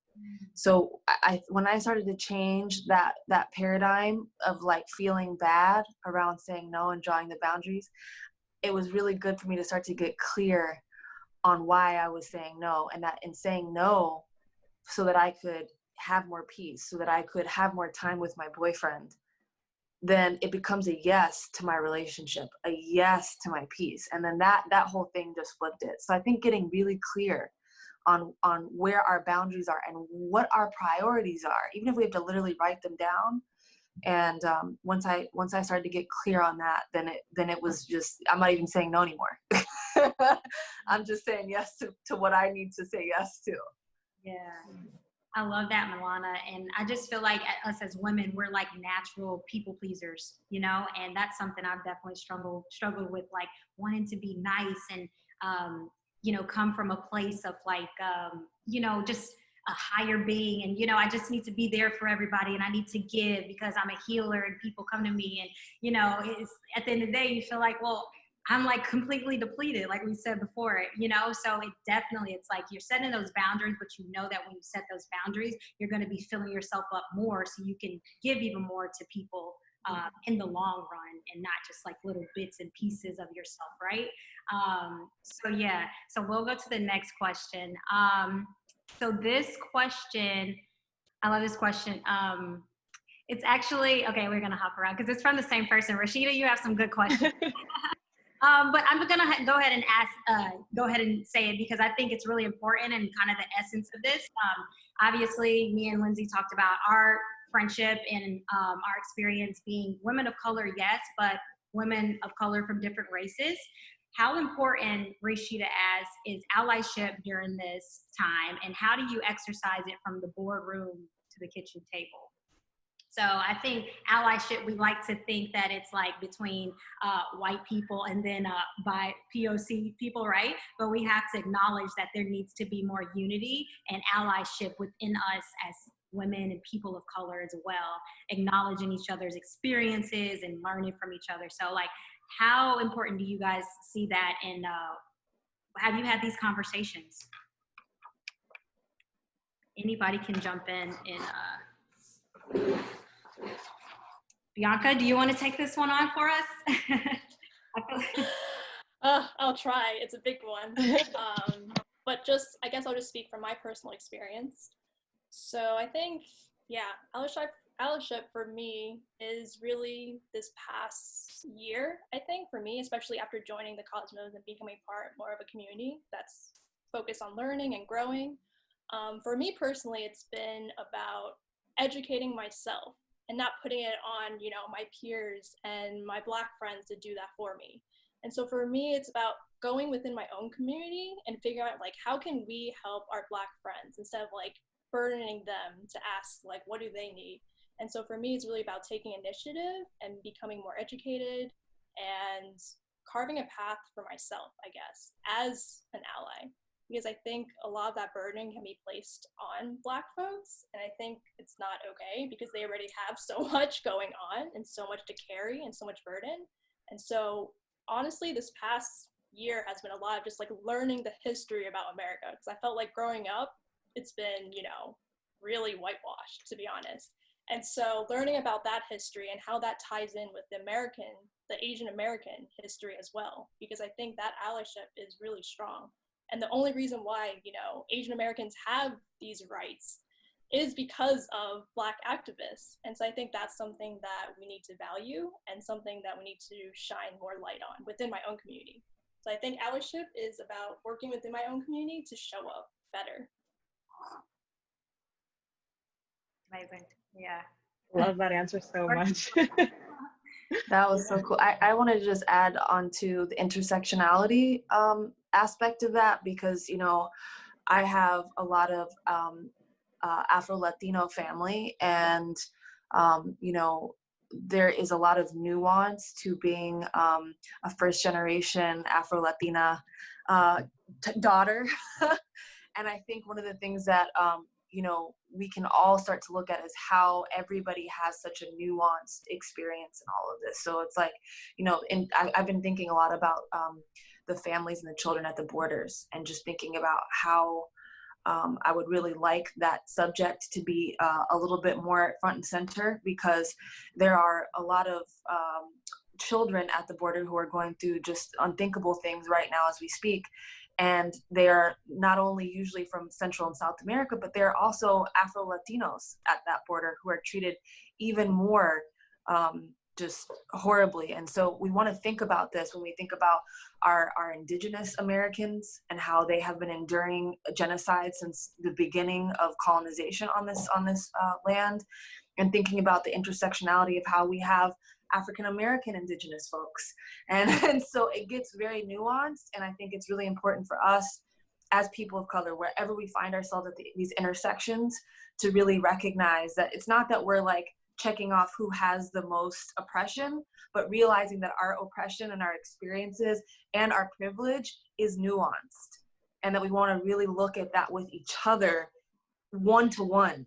So when I started to change that paradigm of like feeling bad around saying no and drawing the boundaries, it was really good for me to start to get clear on why I was saying no, and that in saying no so that I could have more peace, so that I could have more time with my boyfriend, then it becomes a yes to my relationship, a yes to my peace. And then that whole thing just flipped it. So I think getting really clear on where our boundaries are and what our priorities are, even if we have to literally write them down. And once I started to get clear on that, then it was just, I'm not even saying no anymore. I'm just saying yes to what I need to say yes to. Yeah. I love that, Milana. And I just feel like us as women, we're like natural people pleasers, you know, and that's something I've definitely struggled with, like wanting to be nice and, you know, come from a place of like, you know, just a higher being. And, you know, I just need to be there for everybody and I need to give because I'm a healer and people come to me. And, you know, it's at the end of the day, you feel like, well, I'm like completely depleted, like we said before, you know? So it's like you're setting those boundaries, but you know that when you set those boundaries, you're going to be filling yourself up more so you can give even more to people in the long run and not just like little bits and pieces of yourself, right? So we'll go to the next question. So this question, I love this question. It's actually, okay, we're going to hop around because it's from the same person. Rashida, you have some good questions. But I'm gonna go ahead and say it because I think it's really important and kind of the essence of this. Obviously, me and Lindsay talked about our friendship and our experience being women of color, yes, but women of color from different races. How important, Rashida, is allyship during this time, and how do you exercise it from the boardroom to the kitchen table? So I think allyship, we like to think that it's like between white people and then by POC people, right? But we have to acknowledge that there needs to be more unity and allyship within us as women and people of color as well, acknowledging each other's experiences and learning from each other. So like, how important do you guys see that? And have you had these conversations? Anybody can jump in and Bianca, do you want to take this one on for us? I'll try. It's a big one. But I guess I'll just speak from my personal experience. So I think, allyship for me is really this past year, I think, for me, especially after joining the Cosmos and becoming part more of a community that's focused on learning and growing. For me personally, it's been about educating myself and not putting it on, you know, my peers and my Black friends to do that for me. And so for me, it's about going within my own community and figuring out, like, how can we help our Black friends instead of, like, burdening them to ask, like, what do they need? And so for me, it's really about taking initiative and becoming more educated and carving a path for myself, I guess, as an ally. Because I think a lot of that burden can be placed on Black folks, and I think it's not okay because they already have so much going on and so much to carry and so much burden. And so honestly, this past year has been a lot of just like learning the history about America, because I felt like growing up, it's been, you know, really whitewashed, to be honest. And so learning about that history and how that ties in with the Asian American history as well, because I think that allyship is really strong. And the only reason why, you know, Asian Americans have these rights is because of Black activists. And so I think that's something that we need to value and something that we need to shine more light on within my own community. So I think allyship is about working within my own community to show up better. Amazing. Yeah. Love that answer so much. That was so cool. I wanted to just add on to the intersectionality aspect of that, because, you know, I have a lot of Afro-Latino family, and, you know, there is a lot of nuance to being a first generation Afro-Latina daughter. And I think one of the things that, you know, we can all start to look at is how everybody has such a nuanced experience in all of this. So it's like, you know, and I've been thinking a lot about the families and the children at the borders, and just thinking about how I would really like that subject to be a little bit more front and center, because there are a lot of children at the border who are going through just unthinkable things right now as we speak. And they are not only usually from Central and South America, but they're also Afro-Latinos at that border who are treated even more just horribly. And so we want to think about this when we think about our Indigenous Americans and how they have been enduring genocide since the beginning of colonization on this land, and thinking about the intersectionality of how we have African American Indigenous folks. And so it gets very nuanced, and I think it's really important for us as people of color, wherever we find ourselves at these intersections, to really recognize that it's not that we're like checking off who has the most oppression, but realizing that our oppression and our experiences and our privilege is nuanced, and that we want to really look at that with each other one-to-one,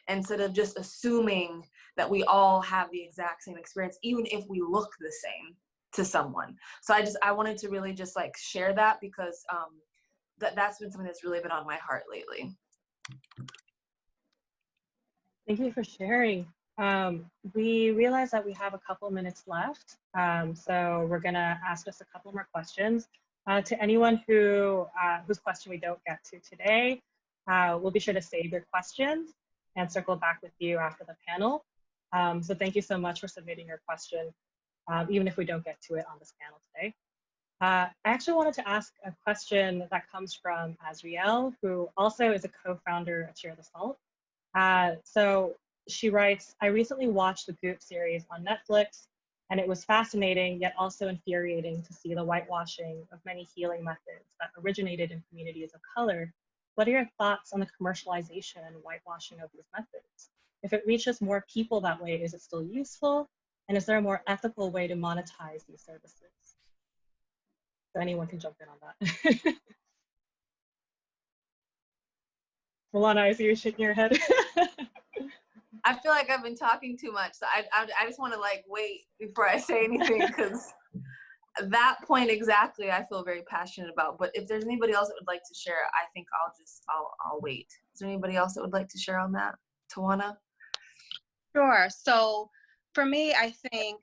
instead of just assuming that we all have the exact same experience, even if we look the same to someone. So I wanted to really just like share that, because that's been something that's really been on my heart lately. Thank you for sharing. We realize that we have a couple minutes left, so we're gonna ask just a couple more questions. To anyone whose question we don't get to today, we'll be sure to save your questions and circle back with you after the panel. So thank you so much for submitting your question, even if we don't get to it on this panel today. I actually wanted to ask a question that comes from Azriel, who also is a co-founder of Share the Salt. So she writes, I recently watched the Goop series on Netflix, and it was fascinating, yet also infuriating to see the whitewashing of many healing methods that originated in communities of color. What are your thoughts on the commercialization and whitewashing of these methods? If it reaches more people that way, is it still useful? And is there a more ethical way to monetize these services? So anyone can jump in on that. Milana, I see you shaking your head. I feel like I've been talking too much, so I just want to like wait before I say anything, because that point exactly I feel very passionate about. But if there's anybody else that would like to share, I think I'll wait. Is there anybody else that would like to share on that? Tawana? Sure. So for me, I think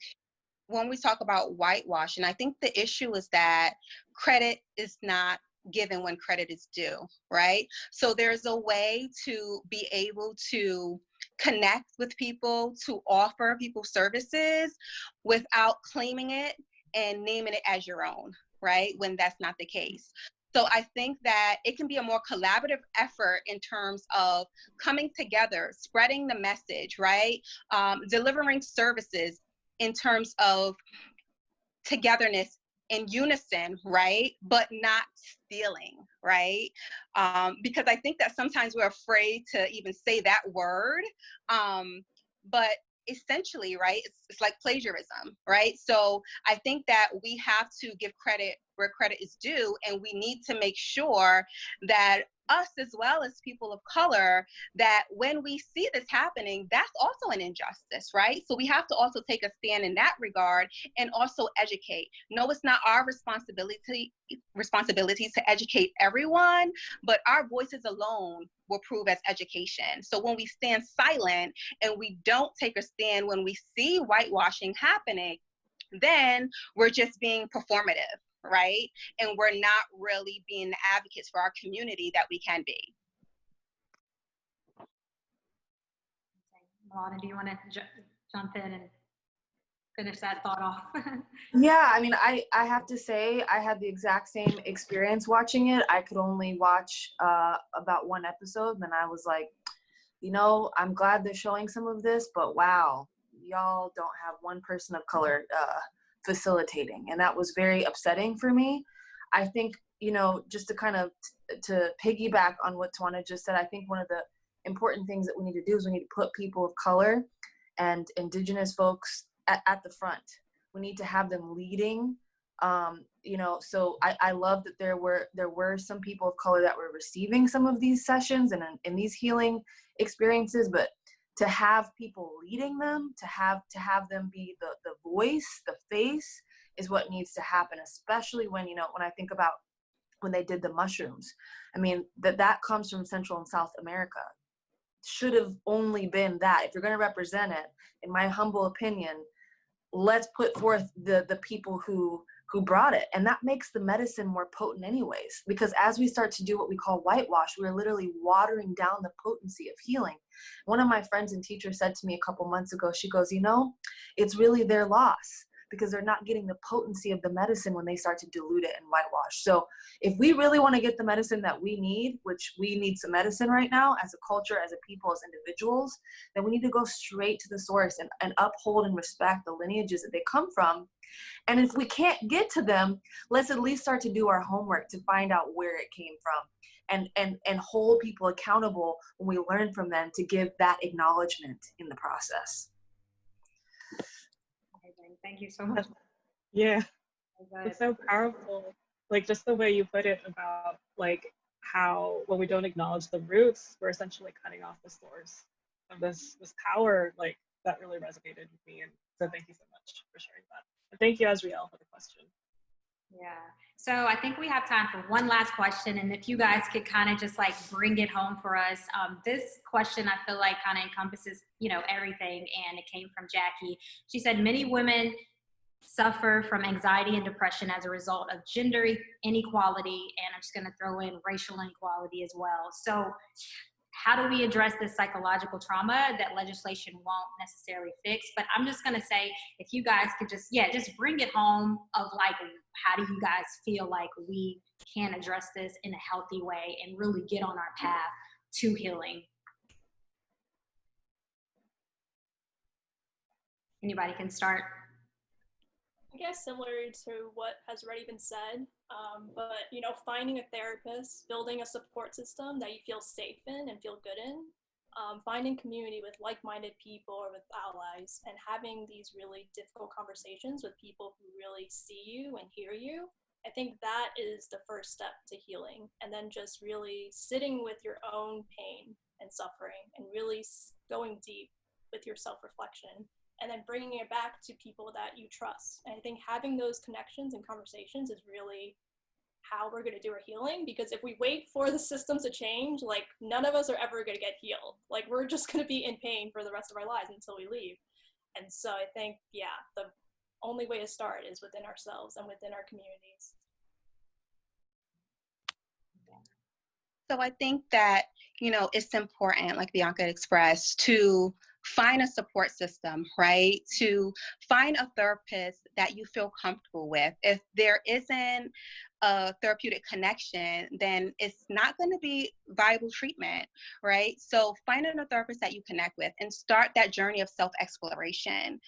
when we talk about whitewashing, I think the issue is that credit is not given when credit is due, right? So there's a way to be able to connect with people, to offer people services without claiming it and naming it as your own, right? When that's not the case. So I think that it can be a more collaborative effort in terms of coming together, spreading the message, right? Delivering services in terms of togetherness in unison, right? But not stealing, right? Because I think that sometimes we're afraid to even say that word. But essentially, right, it's like plagiarism, right? So I think that we have to give credit where credit is due, and we need to make sure that us, as well as people of color, that when we see this happening, that's also an injustice, right? So we have to also take a stand in that regard and also educate. No, it's not our responsibility to educate everyone, but our voices alone will prove as education. So when we stand silent and we don't take a stand when we see whitewashing happening, then we're just being performative, right? And we're not really being the advocates for our community that we can be. Milana, do you want to jump in and finish that thought off? Yeah, I mean, I have to say I had the exact same experience watching it. I could only watch about one episode, and then I was like, you know, I'm glad they're showing some of this, but wow, y'all don't have one person of color facilitating, and that was very upsetting for me. I think, you know, just to kind of to piggyback on what Tawana just said, I think one of the important things that we need to do is we need to put people of color and Indigenous folks at the front. We need to have them leading. You know, so I love that there were some people of color that were receiving some of these sessions and in these healing experiences, but to have people leading them, to have them be the voice, the face, is what needs to happen, especially when, you know, when I think about when they did the mushrooms. I mean, that comes from Central and South America. Should have only been that. If you're going to represent it, in my humble opinion, let's put forth the people who brought it. And that makes the medicine more potent anyways, because as we start to do what we call whitewash, we're literally watering down the potency of healing. One of my friends and teachers said to me a couple months ago, she goes, you know, it's really their loss, because they're not getting the potency of the medicine when they start to dilute it and whitewash. So if we really want to get the medicine that we need, which we need some medicine right now as a culture, as a people, as individuals, then we need to go straight to the source and uphold and respect the lineages that they come from. And if we can't get to them, let's at least start to do our homework to find out where it came from, and hold people accountable when we learn from them, to give that acknowledgement in the process. Thank you so much. Yeah, it's so powerful. Like, just the way you put it about like how when we don't acknowledge the roots, we're essentially cutting off the source of this power. Like, that really resonated with me, and so thank you so much for sharing that. And thank you, Azriel, for the question. Yeah. So I think we have time for one last question. And if you guys could kind of just like bring it home for us. This question, I feel like kind of encompasses, you know, everything. And it came from Jackie. She said, many women suffer from anxiety and depression as a result of gender inequality. And I'm just going to throw in racial inequality as well. So how do we address this psychological trauma that legislation won't necessarily fix? But I'm just going to say, if you guys could just bring it home of like, how do you guys feel like we can address this in a healthy way and really get on our path to healing? Anybody can start. I guess similar to what has already been said, but you know, finding a therapist, building a support system that you feel safe in and feel good in, finding community with like-minded people or with allies, and having these really difficult conversations with people who really see you and hear you. I think that is the first step to healing. And then just really sitting with your own pain and suffering and really going deep with your self-reflection, and then bringing it back to people that you trust. And I think having those connections and conversations is really how we're going to do our healing, because if we wait for the systems to change, like none of us are ever going to get healed. Like we're just going to be in pain for the rest of our lives until we leave. And so I think, yeah, the only way to start is within ourselves and within our communities. So I think that, you know, it's important, like Bianca expressed, to find a support system, right? To find a therapist that you feel comfortable with. If there isn't a therapeutic connection, then it's not going to be viable treatment, right? So finding a therapist that you connect with and start that journey of self-exploration.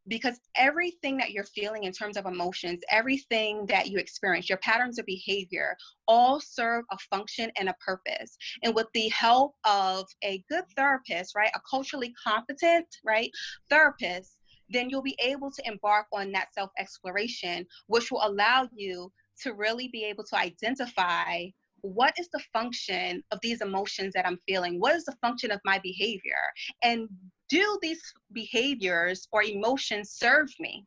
Because everything that you're feeling in terms of emotions, everything that you experience, your patterns of behavior, all serve a function and a purpose. And with the help of a good therapist, right, a culturally competent, right, therapist, then you'll be able to embark on that self-exploration, which will allow you to really be able to identify what is the function of these emotions that I'm feeling? What is the function of my behavior? And do these behaviors or emotions serve me?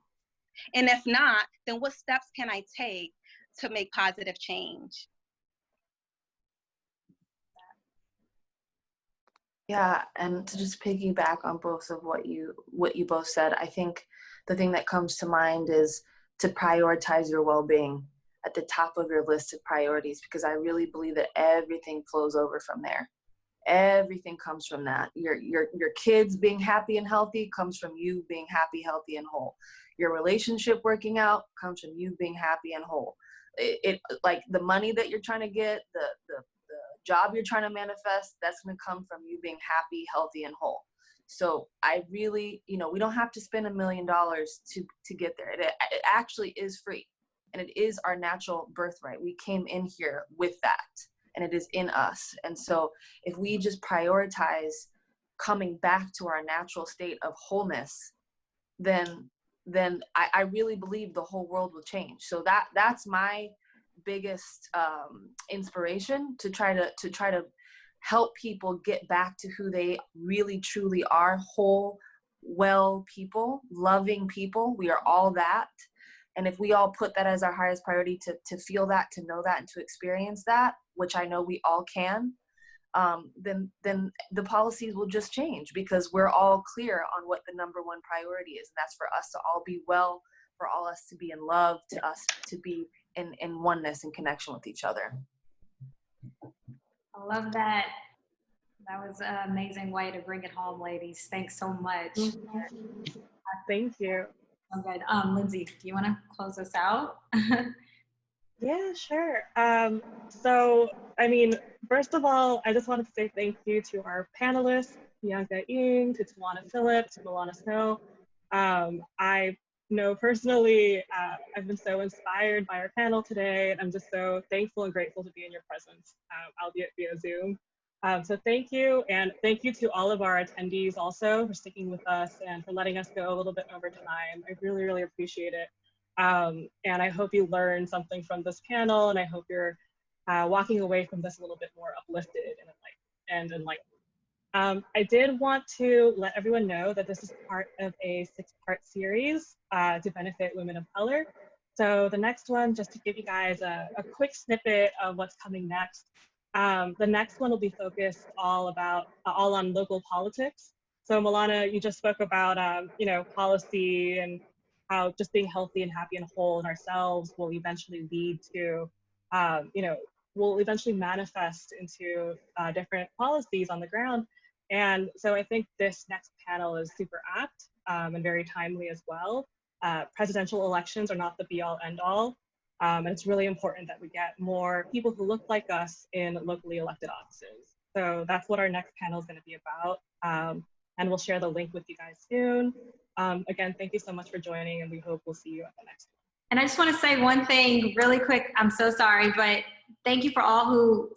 And if not, then what steps can I take to make positive change? Yeah, and to just piggyback on both of what you both said, I think the thing that comes to mind is to prioritize your well-being at the top of your list of priorities, because I really believe that everything flows over from there. Everything comes from that. Your kids being happy and healthy comes from you being happy, healthy, and whole. Your relationship working out comes from you being happy and whole. It like the money that you're trying to get, the job you're trying to manifest, that's going to come from you being happy, healthy, and whole. So I really, you know, we don't have to spend $1 million to get there. It actually is free, and it is our natural birthright. We came in here with that, and it is in us. And so if we just prioritize coming back to our natural state of wholeness, then I really believe the whole world will change. So that's my biggest inspiration, to try to help people get back to who they really truly are: whole, well people, loving people. We are all that. And if we all put that as our highest priority, to feel that, to know that, and to experience that, which I know we all can, then the policies will just change, because we're all clear on what the number one priority is. And that's for us to all be well, for all us to be in love, to us to be in oneness and connection with each other. I love that. That was an amazing way to bring it home, ladies. Thanks so much. Thank you. So good. Lindsay, do you want to close us out? Yeah, sure. So, I mean, first of all, I just wanted to say thank you to our panelists, Bianca Ng, to Tawana Phillips, to Milana Snow. I know personally, I've been so inspired by our panel today, and I'm just so thankful and grateful to be in your presence, albeit via Zoom. So thank you, and thank you to all of our attendees also for sticking with us and for letting us go a little bit over time. I really, really appreciate it. And I hope you learned something from this panel, and I hope you're walking away from this a little bit more uplifted and enlightened. I did want to let everyone know that this is part of a 6-part series to benefit women of color. So the next one, just to give you guys a quick snippet of what's coming next. The next one will be focused all on local politics. So Milana, you just spoke about policy and how just being healthy and happy and whole in ourselves will eventually lead to, will eventually manifest into different policies on the ground. And so I think this next panel is super apt and very timely as well. Presidential elections are not the be-all end-all. And it's really important that we get more people who look like us in locally elected offices. So that's what our next panel is going to be about. And we'll share the link with you guys soon. Again, thank you so much for joining, and we hope we'll see you at the next one. And I just want to say one thing really quick. I'm so sorry, but thank you for all who